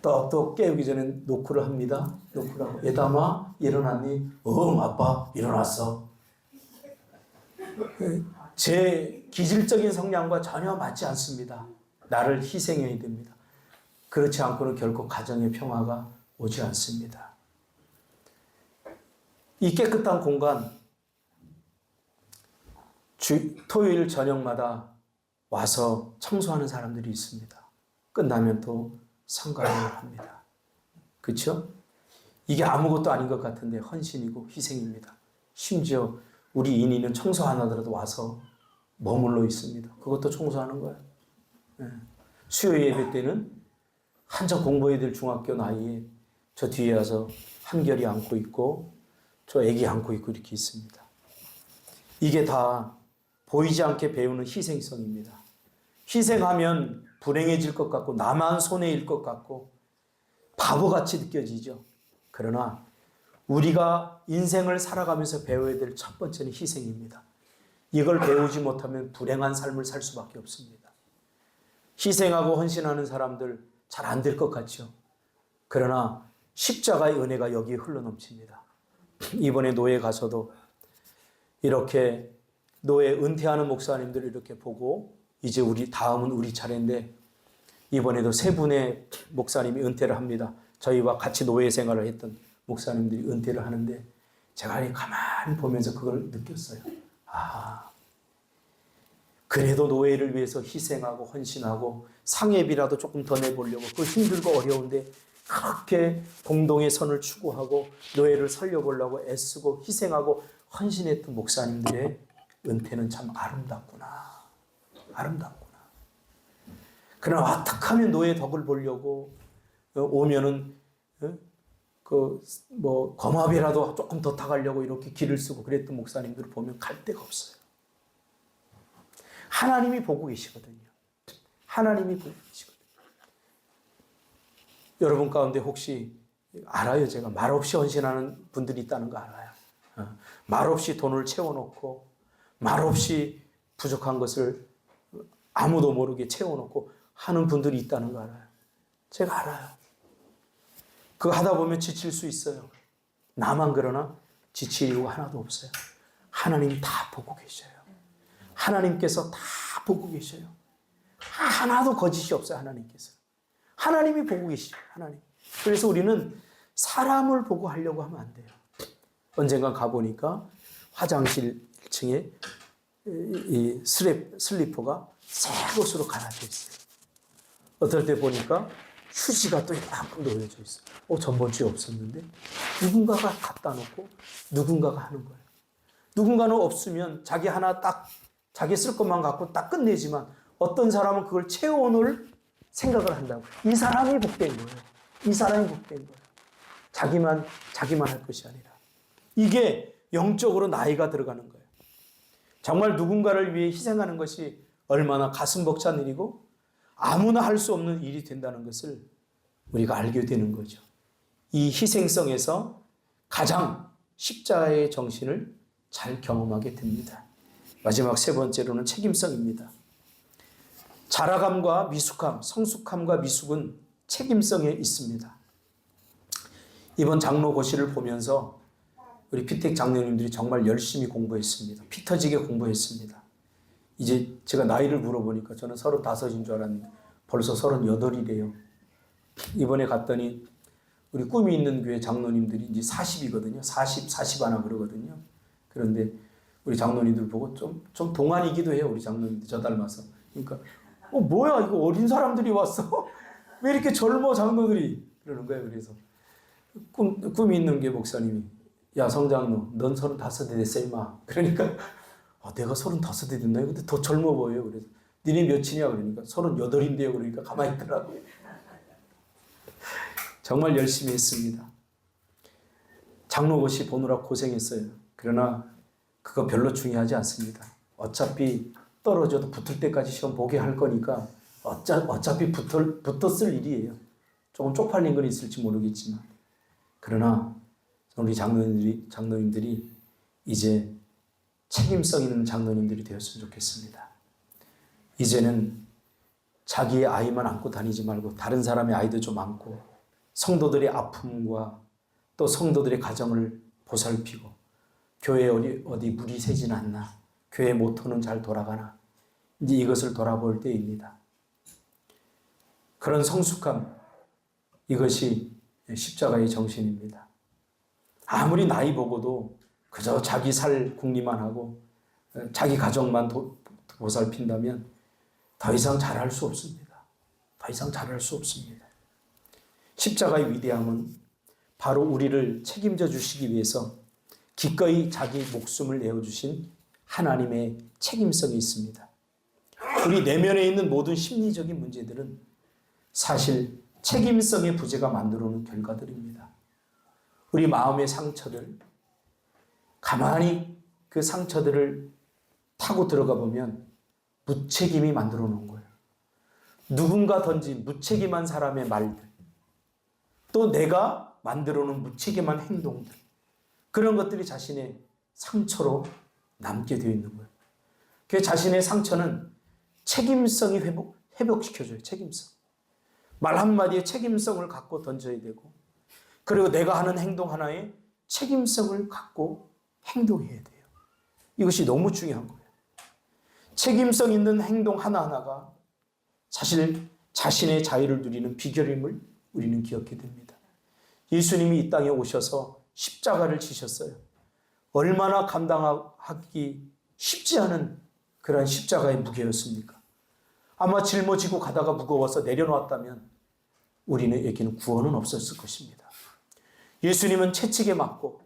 Speaker 1: 떡떡 깨우기 전에 노크를 합니다. 노크를 하고 예담아 일어났니? 아빠 일어났어. 제 기질적인 성향과 전혀 맞지 않습니다. 나를 희생해야 됩니다. 그렇지 않고는 결코 가정의 평화가 오지 않습니다. 이 깨끗한 공간 토요일 저녁마다 와서 청소하는 사람들이 있습니다. 끝나면 또 상가를 합니다. 그렇죠? 이게 아무것도 아닌 것 같은데 헌신이고 희생입니다. 심지어 우리 인이는 청소 안 하더라도 와서 머물러 있습니다. 그것도 청소하는 거예요. 네. 수요 예배 때는 한참 공부해야 될 중학교 나이에 저 뒤에 와서 한결이 안고 있고 저 애기 안고 있고 이렇게 있습니다. 이게 다 보이지 않게 배우는 희생성입니다. 희생하면 불행해질 것 같고 나만 손해일 것 같고 바보같이 느껴지죠. 그러나 우리가 인생을 살아가면서 배워야 될 첫 번째는 희생입니다. 이걸 배우지 못하면 불행한 삶을 살 수밖에 없습니다. 희생하고 헌신하는 사람들 잘 안 될 것 같죠. 그러나 십자가의 은혜가 여기에 흘러넘칩니다. 이번에 노예 가서도 이렇게 노예 은퇴하는 목사님들 이렇게 보고 이제 다음은 우리 차례인데 이번에도 세 분의 목사님이 은퇴를 합니다. 저희와 같이 노예 생활을 했던 목사님들이 은퇴를 하는데 제가 가만히 보면서 그걸 느꼈어요. 그래도 노예를 위해서 희생하고 헌신하고 상해비라도 조금 더 내보려고 그 힘들고 어려운데 그렇게 공동의 선을 추구하고 노예를 살려보려고 애쓰고 희생하고 헌신했던 목사님들의 은퇴는 참 아름답구나. 아름답구나. 그러나 어떻게 하면 노예 덕을 보려고 오면은 거마비라도 조금 더 타가려고 이렇게 길을 쓰고 그랬던 목사님들을 보면 갈 데가 없어요. 하나님이 보고 계시거든요. 하나님이 보고 계시거든요. 여러분 가운데 혹시 알아요? 제가 말없이 헌신하는 분들이 있다는 거 알아요. 말없이 돈을 채워놓고 말없이 부족한 것을 아무도 모르게 채워놓고 하는 분들이 있다는 거 알아요. 제가 알아요. 그거 하다 보면 지칠 수 있어요. 나만 그러나 지칠 이유가 하나도 없어요. 하나님이 다 보고 계셔요. 하나님께서 다 보고 계셔요. 하나도 거짓이 없어요. 하나님께서. 하나님이 보고 계시죠. 하나님. 그래서 우리는 사람을 보고 하려고 하면 안 돼요. 언젠가 가보니까 화장실 1층에 이 슬리퍼가 새 것으로 갈아져 있어요. 어떨 때 보니까 휴지가 또 이만큼 놓여져 있어요. 전번 주에 없었는데 누군가가 갖다 놓고 누군가가 하는 거예요. 누군가는 없으면 자기 하나 딱 자기 쓸 것만 갖고 딱 끝내지만 어떤 사람은 그걸 채워놓을 생각을 한다고. 이 사람이 복된 거예요. 이 사람이 복된 거예요. 자기만 할 것이 아니라. 이게 영적으로 나이가 들어가는 거예요. 정말 누군가를 위해 희생하는 것이 얼마나 가슴 벅찬 일이고 아무나 할 수 없는 일이 된다는 것을 우리가 알게 되는 거죠. 이 희생성에서 가장 십자가의 정신을 잘 경험하게 됩니다. 마지막 세 번째로는 책임성입니다. 자라감과 미숙함, 성숙함과 미숙은 책임성에 있습니다. 이번 장로고시를 보면서 우리 피택 장로님들이 정말 열심히 공부했습니다. 피 터지게 공부했습니다. 이제 제가 나이를 물어보니까 저는 35인 줄 알았는데 벌써 38이래요. 이번에 갔더니 우리 꿈이 있는 교회 장로님들이 이제 40이거든요. 40 하나 그러거든요. 그런데 우리 장로님들 보고 좀 동안이기도 해요. 우리 장로님들 저 닮아서. 그러니까 뭐야 이거 어린 사람들이 왔어? 왜 이렇게 젊어 장로들이? 그러는 거예요. 그래서 꿈이 있는 교회 목사님이 야 성장로 넌 35대 됐어 임마. 그러니까 내가 35대 됐나? 근데 더 젊어 보여요. 그래서 니네 몇이냐? 그러니까 38인데요. 그러니까 가만히 있더라고요. 정말 열심히 했습니다. 장로고시 보느라 고생했어요. 그러나 그거 별로 중요하지 않습니다. 어차피 떨어져도 붙을 때까지 시험 보게 할 거니까 어차피 붙었을 일이에요. 조금 쪽팔린 건 있을지 모르겠지만. 그러나 우리 장로님들이 이제 책임성 있는 장로님들이 되었으면 좋겠습니다. 이제는 자기의 아이만 안고 다니지 말고 다른 사람의 아이도 좀 안고 성도들의 아픔과 또 성도들의 가정을 보살피고 교회에 어디 물이 새진 않나, 교회 모토는 잘 돌아가나, 이제 이것을 돌아볼 때입니다. 그런 성숙함, 이것이 십자가의 정신입니다. 아무리 나이 보고도 그저 자기 살 궁리만 하고 자기 가정만 보살핀다면 더 이상 잘할 수 없습니다. 더 이상 잘할 수 없습니다. 십자가의 위대함은 바로 우리를 책임져 주시기 위해서 기꺼이 자기 목숨을 내어주신 하나님의 책임성이 있습니다. 우리 내면에 있는 모든 심리적인 문제들은 사실 책임성의 부재가 만들어 놓은 결과들입니다. 우리 마음의 상처들, 가만히 그 상처들을 타고 들어가 보면 무책임이 만들어 놓은 거예요. 누군가 던진 무책임한 사람의 말들, 또 내가 만들어 놓은 무책임한 행동들, 그런 것들이 자신의 상처로 남게 되어 있는 거예요. 그 자신의 상처는 책임성이 회복시켜줘요. 책임성. 말 한마디에 책임성을 갖고 던져야 되고, 그리고 내가 하는 행동 하나에 책임성을 갖고 행동해야 돼요. 이것이 너무 중요한 거예요. 책임성 있는 행동 하나하나가 사실 자신의 자유를 누리는 비결임을 우리는 기억해야 됩니다. 예수님이 이 땅에 오셔서 십자가를 지셨어요. 얼마나 감당하기 쉽지 않은 그러한 십자가의 무게였습니까? 아마 짊어지고 가다가 무거워서 내려놓았다면 우리에게는 구원은 없었을 것입니다. 예수님은 채찍에 맞고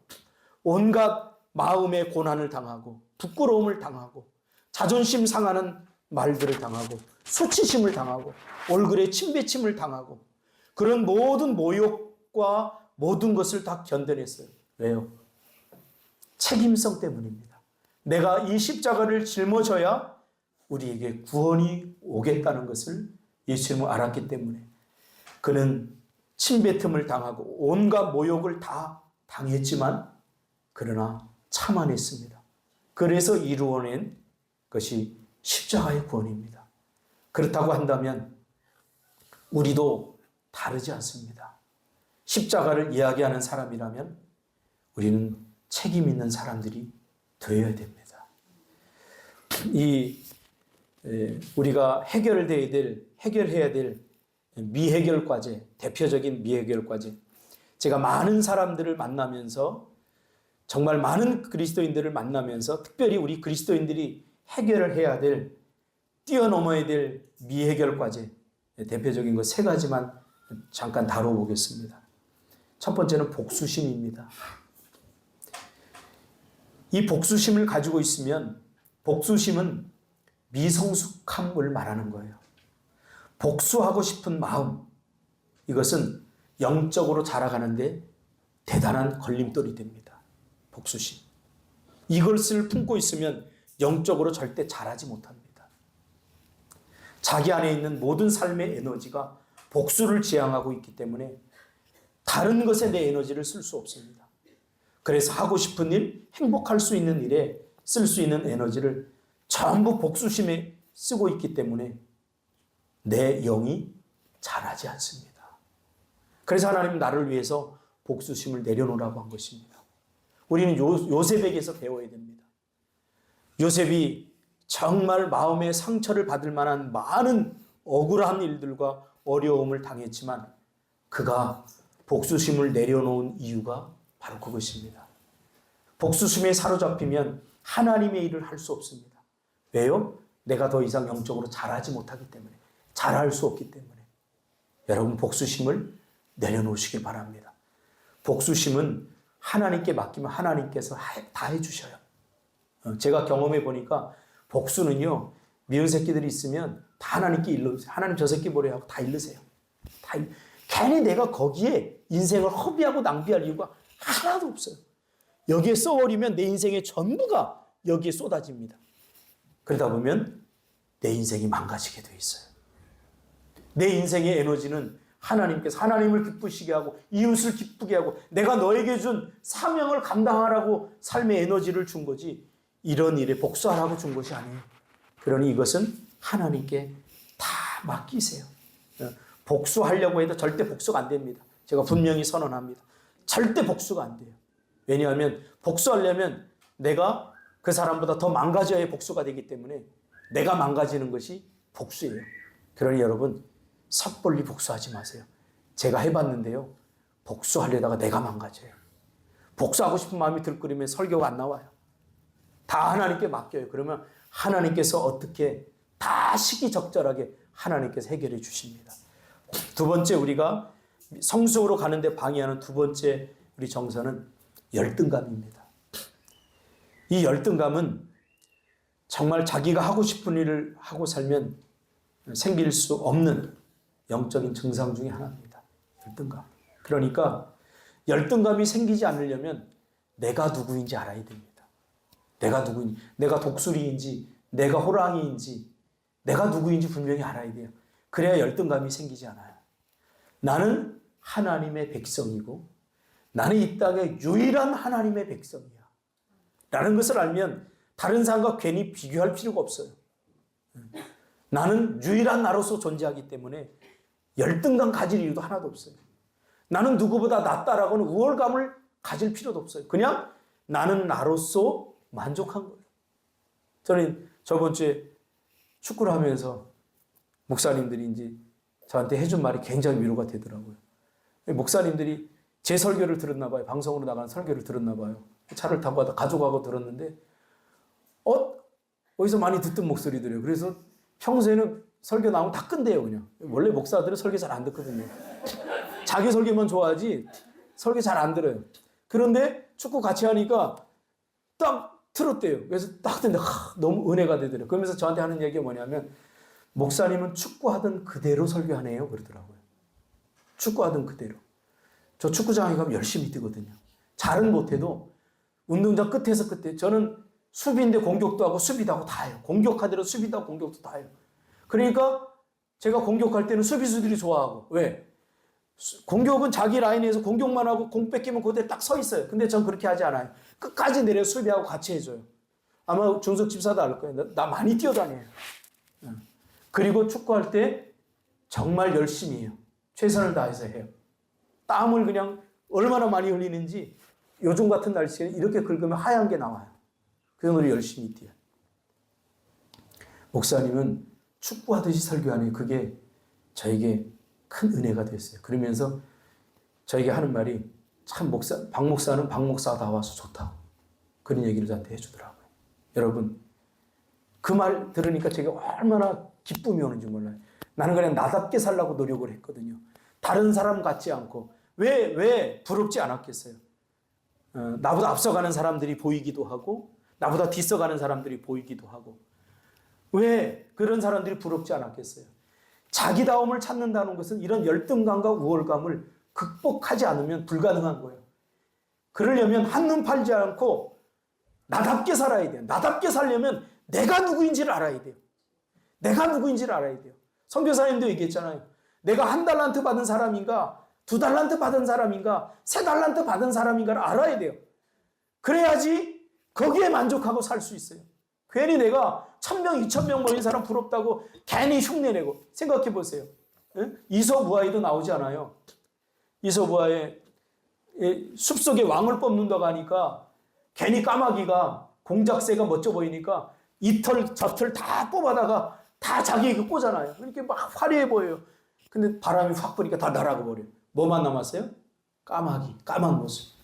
Speaker 1: 온갖 마음의 고난을 당하고 부끄러움을 당하고 자존심 상하는 말들을 당하고 수치심을 당하고 얼굴에 침뱉침을 당하고 그런 모든 모욕과 모든 것을 다 견뎌냈어요. 왜요? 책임성 때문입니다. 내가 이 십자가를 짊어져야 우리에게 구원이 오겠다는 것을 예수님은 알았기 때문에 그는 침뱉음을 당하고 온갖 모욕을 다 당했지만 그러나 참아냈습니다. 그래서 이루어낸 것이 십자가의 구원입니다. 그렇다고 한다면 우리도 다르지 않습니다. 십자가를 이야기하는 사람이라면 우리는 책임 있는 사람들이 되어야 됩니다. 우리가 해결해야 될 미해결 과제, 대표적인 미해결 과제. 제가 많은 사람들을 만나면서, 정말 많은 그리스도인들을 만나면서 특별히 우리 그리스도인들이 해결을 해야 될, 뛰어넘어야 될 미해결 과제, 대표적인 것 세 가지만 잠깐 다뤄보겠습니다. 첫 번째는 복수심입니다. 이 복수심을 가지고 있으면, 복수심은 미성숙함을 말하는 거예요. 복수하고 싶은 마음, 이것은 영적으로 자라가는데 대단한 걸림돌이 됩니다. 복수심. 이것을 품고 있으면 영적으로 절대 자라지 못합니다. 자기 안에 있는 모든 삶의 에너지가 복수를 지향하고 있기 때문에 다른 것에 내 에너지를 쓸 수 없습니다. 그래서 하고 싶은 일, 행복할 수 있는 일에 쓸 수 있는 에너지를 전부 복수심에 쓰고 있기 때문에 내 영이 자라지 않습니다. 그래서 하나님은 나를 위해서 복수심을 내려놓으라고 한 것입니다. 우리는 요셉에게서 배워야 됩니다. 요셉이 정말 마음의 상처를 받을 만한 많은 억울한 일들과 어려움을 당했지만 그가 복수심을 내려놓은 이유가 바로 그것입니다. 복수심에 사로잡히면 하나님의 일을 할 수 없습니다. 왜요? 내가 더 이상 영적으로 자라지 못하기 때문에, 자랄 수 없기 때문에. 여러분, 복수심을 내려놓으시길 바랍니다. 복수심은 하나님께 맡기면 하나님께서 다 해주셔요. 제가 경험해 보니까 복수는요, 미운 새끼들이 있으면 다 하나님께 일러주세요. 하나님 저 새끼 뭐래 하고 다 일르세요. 괜히 내가 거기에 인생을 허비하고 낭비할 이유가 하나도 없어요. 여기에 써버리면 내 인생의 전부가 여기에 쏟아집니다. 그러다 보면 내 인생이 망가지게 돼 있어요. 내 인생의 에너지는 하나님께서 하나님을 기쁘시게 하고 이웃을 기쁘게 하고 내가 너에게 준 사명을 감당하라고 삶의 에너지를 준 거지, 이런 일에 복수하라고 준 것이 아니에요. 그러니 이것은 하나님께 다 맡기세요. 복수하려고 해도 절대 복수가 안 됩니다. 제가 분명히 선언합니다. 절대 복수가 안 돼요. 왜냐하면 복수하려면 내가 그 사람보다 더 망가져야 복수가 되기 때문에 내가 망가지는 것이 복수예요. 그러니 여러분, 섣불리 복수하지 마세요. 제가 해봤는데요, 복수하려다가 내가 망가져요. 복수하고 싶은 마음이 들끓으면 설교가 안 나와요. 다 하나님께 맡겨요. 그러면 하나님께서 어떻게 다 시기적절하게 하나님께서 해결해 주십니다. 두 번째, 우리가 성숙으로 가는데 방해하는 두 번째 우리 정서는 열등감입니다. 이 열등감은 정말 자기가 하고 싶은 일을 하고 살면 생길 수 없는 영적인 증상 중에 하나입니다. 열등감. 그러니까 열등감이 생기지 않으려면 내가 누구인지 알아야 됩니다. 내가 누구인지, 내가 독수리인지, 내가 호랑이인지, 내가 누구인지 분명히 알아야 돼요. 그래야 열등감이 생기지 않아요. 나는 하나님의 백성이고 나는 이 땅의 유일한 하나님의 백성이야 라는 것을 알면 다른 사람과 괜히 비교할 필요가 없어요. 나는 유일한 나로서 존재하기 때문에 열등감 가질 이유도 하나도 없어요. 나는 누구보다 낫다라고는 우월감을 가질 필요도 없어요. 그냥 나는 나로서 만족한 거예요. 저는 저번 주에 축구를 하면서 목사님들이 이제 저한테 해준 말이 굉장히 위로가 되더라고요. 목사님들이 제 설교를 들었나 봐요. 방송으로 나가는 설교를 들었나 봐요. 차를 타고 가다 가져가고 들었는데 어디서 많이 듣던 목소리들이에요. 그래서 평소에는 설교 나오면 다 끈대요, 그냥. 원래 목사들은 설교 잘 안 듣거든요. 자기 설교만 좋아하지 설교 잘 안 들어요. 그런데 축구 같이 하니까 딱 틀었대요. 그래서 딱 듣는데 너무 은혜가 되더라고요. 그러면서 저한테 하는 얘기가 뭐냐면, 목사님은 축구하던 그대로 설교하네요, 그러더라고요. 축구하던 그대로. 저 축구장에 가면 열심히 뛰거든요. 잘은 못해도 운동장 끝에서 끝에, 저는 수비인데 공격도 하고 수비도 하고 다 해요. 공격하더라도 수비도 하고 공격도 다 해요. 그러니까 제가 공격할 때는 수비수들이 좋아하고. 왜? 공격은 자기 라인에서 공격만 하고 공 뺏기면 그대로 딱 서 있어요. 근데 전 그렇게 하지 않아요. 끝까지 내려 수비하고 같이 해줘요. 아마 중석 집사도 알 거예요. 나 많이 뛰어다녀요. 그리고 축구할 때 정말 열심히 해요. 최선을 다해서 해요. 땀을 그냥 얼마나 많이 흘리는지 요즘 같은 날씨에 이렇게 긁으면 하얀 게 나와요. 그 정도로 열심히 뛰어요. 목사님은 축구하듯이 설교하니 그게 저에게 큰 은혜가 됐어요. 그러면서 저에게 하는 말이 참 박 목사는 박 목사다워서 좋다고 그런 얘기를 저한테 해주더라고요. 여러분 그 말 들으니까 제가 얼마나 기쁨이 오는지 몰라요. 나는 그냥 나답게 살려고 노력을 했거든요. 다른 사람 같지 않고 왜 부럽지 않았겠어요. 나보다 앞서가는 사람들이 보이기도 하고 나보다 뒤서가는 사람들이 보이기도 하고 왜 그런 사람들이 부럽지 않았겠어요. 자기다움을 찾는다는 것은 이런 열등감과 우월감을 극복하지 않으면 불가능한 거예요. 그러려면 한눈 팔지 않고 나답게 살아야 돼요. 나답게 살려면 내가 누구인지를 알아야 돼요. 내가 누구인지를 알아야 돼요. 선교사님도 얘기했잖아요. 내가 1달란트 받은 사람인가 2달란트 받은 사람인가 3달란트 받은 사람인가를 알아야 돼요. 그래야지 거기에 만족하고 살 수 있어요. 괜히 내가 1000명, 2000명 모인 사람 부럽다고 괜히 흉내내고 생각해 보세요. 이소부하에도 나오지 않아요. 이소부하에 숲속에 왕을 뽑는다고 하니까 괜히 까마귀가 공작새가 멋져 보이니까 이 털, 저 털 다 뽑아다가 다 자기에게 꽂아놔요. 그러니까 막 화려해 보여요. 근데 바람이 확 부니까 다 날아가 버려요. 뭐만 남았어요? 까마귀, 까만 모습.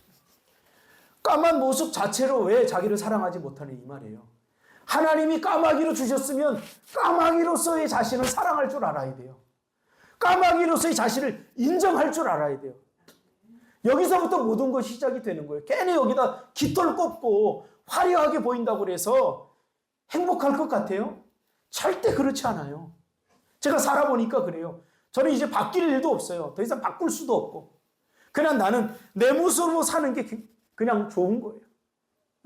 Speaker 1: 까만 모습 자체로 왜 자기를 사랑하지 못하는 이 말이에요. 하나님이 까마귀로 주셨으면 까마귀로서의 자신을 사랑할 줄 알아야 돼요. 까마귀로서의 자신을 인정할 줄 알아야 돼요. 여기서부터 모든 것이 시작이 되는 거예요. 괜히 여기다 깃털 꼽고 화려하게 보인다고 그래서 행복할 것 같아요? 절대 그렇지 않아요. 제가 살아보니까 그래요. 저는 이제 바뀔 일도 없어요. 더 이상 바꿀 수도 없고. 그냥 나는 내 모습으로 사는 게 그냥 좋은 거예요.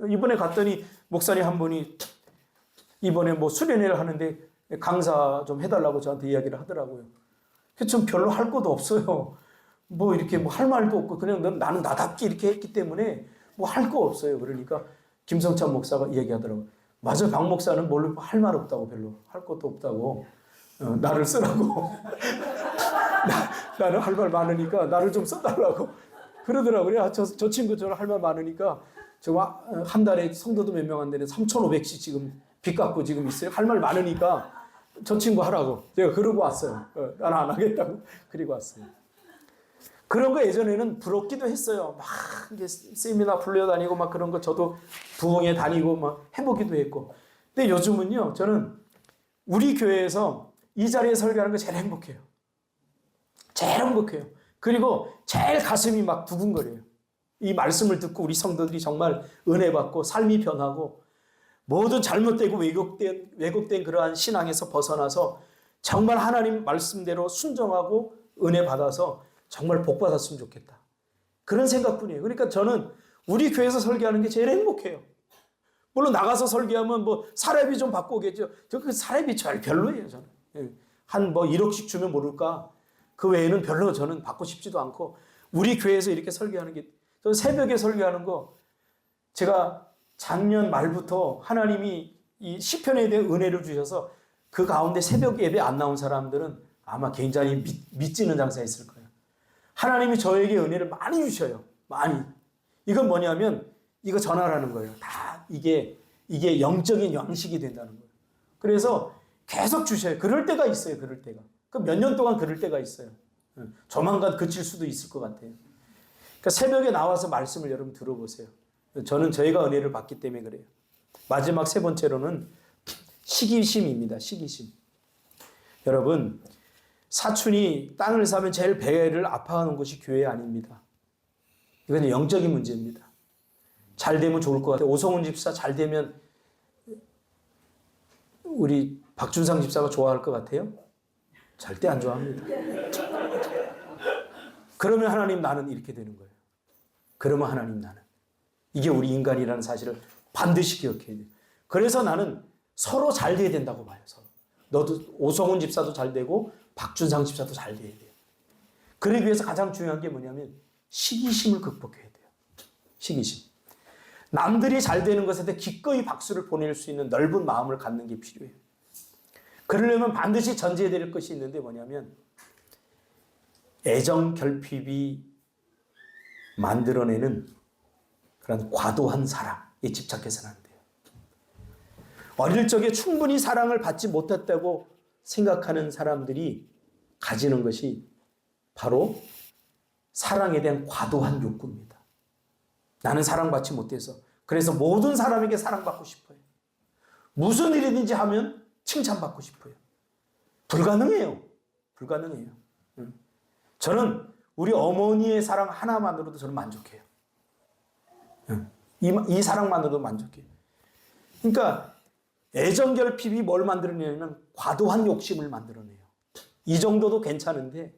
Speaker 1: 이번에 갔더니 목사님 한 분이 이번에 뭐 수련회를 하는데 강사 좀 해달라고 저한테 이야기를 하더라고요. 좀 별로 할 것도 없어요. 뭐 이렇게 뭐 할 말도 없고 그냥 나는 나답게 이렇게 했기 때문에 뭐 할 거 없어요. 그러니까 김성찬 목사가 이야기하더라고요. 맞아, 박 목사는 뭘로 할 말 없다고 별로 할 것도 없다고 나를 쓰라고 나는 할 말 많으니까 나를 좀 써달라고 그러더라고요. 저 친구 저는 할 말 많으니까 저 한 달에 성도도 몇 명 안 되는 3,500씩 지금 빚 갚고 지금 있어요. 할 말 많으니까 저 친구 하라고 제가 그러고 왔어요. 나는 안 하겠다고 그리고 왔어요. 그런 거 예전에는 부럽기도 했어요. 막 이제 세미나 불려다니고 막 그런 거 저도 부흥회 다니고 막 해보기도 했고. 근데 요즘은요, 저는 우리 교회에서 이 자리에 설교하는 거 제일 행복해요. 제일 행복해요. 그리고 제일 가슴이 막 두근거려요. 이 말씀을 듣고 우리 성도들이 정말 은혜 받고 삶이 변하고 모든 잘못되고 왜곡된 그러한 신앙에서 벗어나서 정말 하나님 말씀대로 순종하고 은혜 받아서 정말 복 받았으면 좋겠다. 그런 생각뿐이에요. 그러니까 저는 우리 교회에서 설교하는 게 제일 행복해요. 물론 나가서 설교하면 뭐 사례비 좀 받고 오겠죠. 저 그 사례비 잘 별로예요, 저는. 한 뭐 1억씩 주면 모를까. 그 외에는 별로 저는 받고 싶지도 않고 우리 교회에서 이렇게 설교하는 게 저는 새벽에 설교하는 거 제가 작년 말부터 하나님이 이 시편에 대한 은혜를 주셔서 그 가운데 새벽 예배 안 나온 사람들은 아마 굉장히 믿지는 장사에 있을 거예요. 하나님이 저에게 은혜를 많이 주셔요. 많이. 이건 뭐냐면 이거 전하라는 거예요. 다 이게 영적인 양식이 된다는 거예요. 그래서 계속 주셔요. 그럴 때가 있어요. 그럴 때가. 그 몇 년 동안 그럴 때가 있어요. 조만간 그칠 수도 있을 것 같아요. 그러니까 새벽에 나와서 말씀을 여러분 들어보세요. 저는 저희가 은혜를 받기 때문에 그래요. 마지막 세 번째로는 시기심입니다. 시기심. 여러분, 사촌이 땅을 사면 제일 배를 아파하는 것이 교회 아닙니다. 이건 영적인 문제입니다. 잘 되면 좋을 것 같아요. 오성훈 집사 잘 되면 우리 박준상 집사가 좋아할 것 같아요? 절대 안 좋아합니다. 그러면 하나님 나는 이렇게 되는 거예요. 그러면 하나님 나는. 이게 우리 인간이라는 사실을 반드시 기억해야 돼요. 그래서 나는 서로 잘 돼야 된다고 봐요. 서로. 너도 오성훈 집사도 잘 되고 박준상 집사도 잘 돼야 돼요. 그러기 위해서 가장 중요한 게 뭐냐면 시기심을 극복해야 돼요. 시기심. 남들이 잘 되는 것에 대해 기꺼이 박수를 보낼 수 있는 넓은 마음을 갖는 게 필요해요. 그러려면 반드시 전제해야 될 것이 있는데 뭐냐면 애정 결핍이 만들어내는 그런 과도한 사랑에 집착해서는 안 돼요. 어릴 적에 충분히 사랑을 받지 못했다고 생각하는 사람들이 가지는 것이 바로 사랑에 대한 과도한 욕구입니다. 나는 사랑받지 못해서 그래서 모든 사람에게 사랑받고 싶어요. 무슨 일이든지 하면 칭찬받고 싶어요. 불가능해요. 불가능해요. 저는 우리 어머니의 사랑 하나만으로도 저는 만족해요. 이 사랑만으로도 만족해요. 그러니까 애정결핍이 뭘 만들어내냐면 과도한 욕심을 만들어내요. 이 정도도 괜찮은데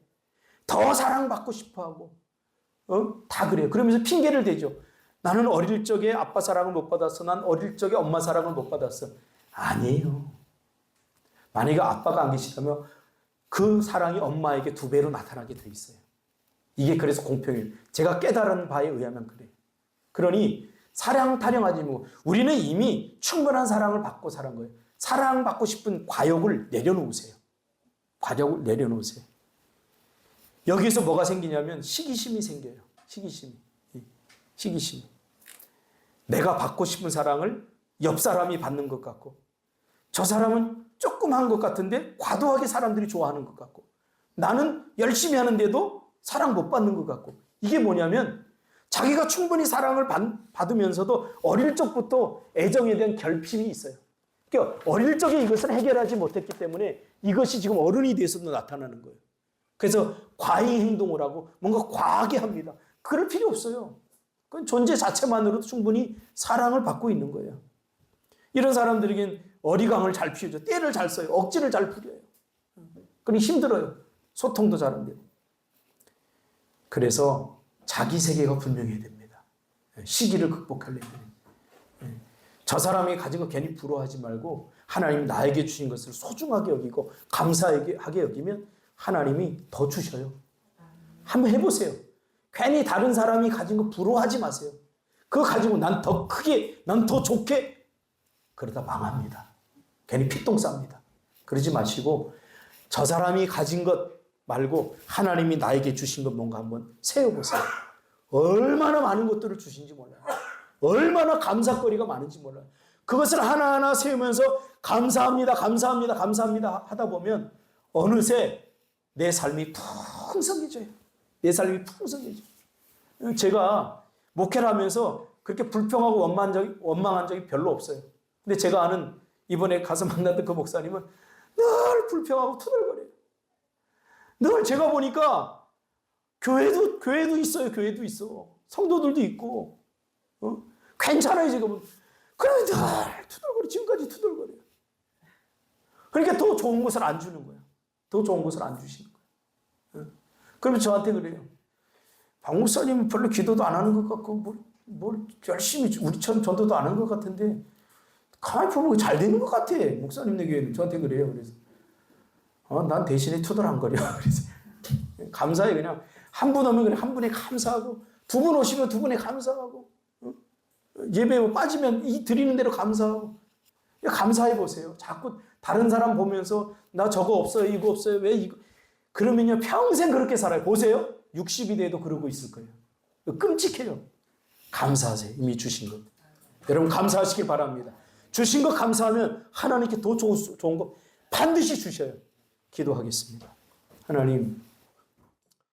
Speaker 1: 더 사랑받고 싶어하고 다 그래요. 그러면서 핑계를 대죠. 나는 어릴 적에 아빠 사랑을 못 받았어. 난 어릴 적에 엄마 사랑을 못 받았어. 아니에요. 만약에 아빠가 안 계시다면 그 사랑이 엄마에게 2배로 나타나게 돼 있어요. 이게 그래서 공평해요. 제가 깨달은 바에 의하면 그래요. 그러니 사랑 타령하지 말고 우리는 이미 충분한 사랑을 받고 살은 거예요. 사랑받고 싶은 과욕을 내려놓으세요. 과욕을 내려놓으세요. 여기서 뭐가 생기냐면 시기심이 생겨요. 시기심이. 시기심. 내가 받고 싶은 사랑을 옆 사람이 받는 것 같고 저 사람은 조금 한 것 같은데 과도하게 사람들이 좋아하는 것 같고 나는 열심히 하는데도 사랑 못 받는 것 같고 이게 뭐냐면 자기가 충분히 사랑을 받으면서도 어릴 적부터 애정에 대한 결핍이 있어요. 그러니까 어릴 적에 이것을 해결하지 못했기 때문에 이것이 지금 어른이 돼서도 나타나는 거예요. 그래서 과잉 행동을 하고 뭔가 과하게 합니다. 그럴 필요 없어요. 그건 존재 자체만으로도 충분히 사랑을 받고 있는 거예요. 이런 사람들에겐 어리광을 잘 피우죠. 때를 잘 써요. 억지를 잘 부려요. 그러니 힘들어요. 소통도 잘 안 되고. 그래서 자기 세계가 분명해야 됩니다. 시기를 극복하려면. 저 사람이 가진 거 괜히 부러워하지 말고 하나님이 나에게 주신 것을 소중하게 여기고 감사하게 여기면 하나님이 더 주셔요. 한번 해보세요. 괜히 다른 사람이 가진 거 부러워하지 마세요. 그거 가지고 난 더 크게, 난 더 좋게 그러다 망합니다. 괜히 피똥 쌉니다. 그러지 마시고 저 사람이 가진 것 말고 하나님이 나에게 주신 것 뭔가 한번 세워보세요. 얼마나 많은 것들을 주신지 몰라요. 얼마나 감사거리가 많은지 몰라요. 그것을 하나하나 세우면서 감사합니다, 감사합니다, 감사합니다 하다 보면 어느새 내 삶이 풍성해져요. 내 삶이 풍성해져요. 제가 목회를 하면서 그렇게 불평하고 원망한 적이 별로 없어요. 근데 제가 아는 이번에 가서 만났던 그 목사님은 늘 불평하고 투덜거려요. 늘 제가 보니까 교회도 있어요. 교회도 있어. 성도들도 있고. 괜찮아요, 지금은. 그러면 늘 투덜거려. 지금까지 투덜거려요. 그러니까 더 좋은 것을 안 주는 거야. 더 좋은 것을 안 주시는 거야. 그러면 저한테 그래요. 박 목사님은 별로 기도도 안 하는 것 같고, 뭘 열심히, 우리처럼 전도도 안 하는 것 같은데, 가만히 보면 잘 되는 것 같아. 목사님네 교회는 저한테 그래요. 그래서, 난 대신에 투덜한거려. 그래서, 감사해. 그냥, 한 분 오면 그냥 한 분에 감사하고, 2분 오시면 2분에 감사하고, 예배 빠지면 드리는 대로 감사하고, 감사해 보세요. 자꾸 다른 사람 보면서, 나 저거 없어요, 이거 없어요, 왜 이거. 그러면요, 평생 그렇게 살아요. 보세요. 60이 돼도 그러고 있을 거예요. 끔찍해요. 감사하세요. 이미 주신 것. 여러분 감사하시길 바랍니다. 주신 것 감사하면 하나님께 더 좋은 거 반드시 주셔요. 기도하겠습니다. 하나님,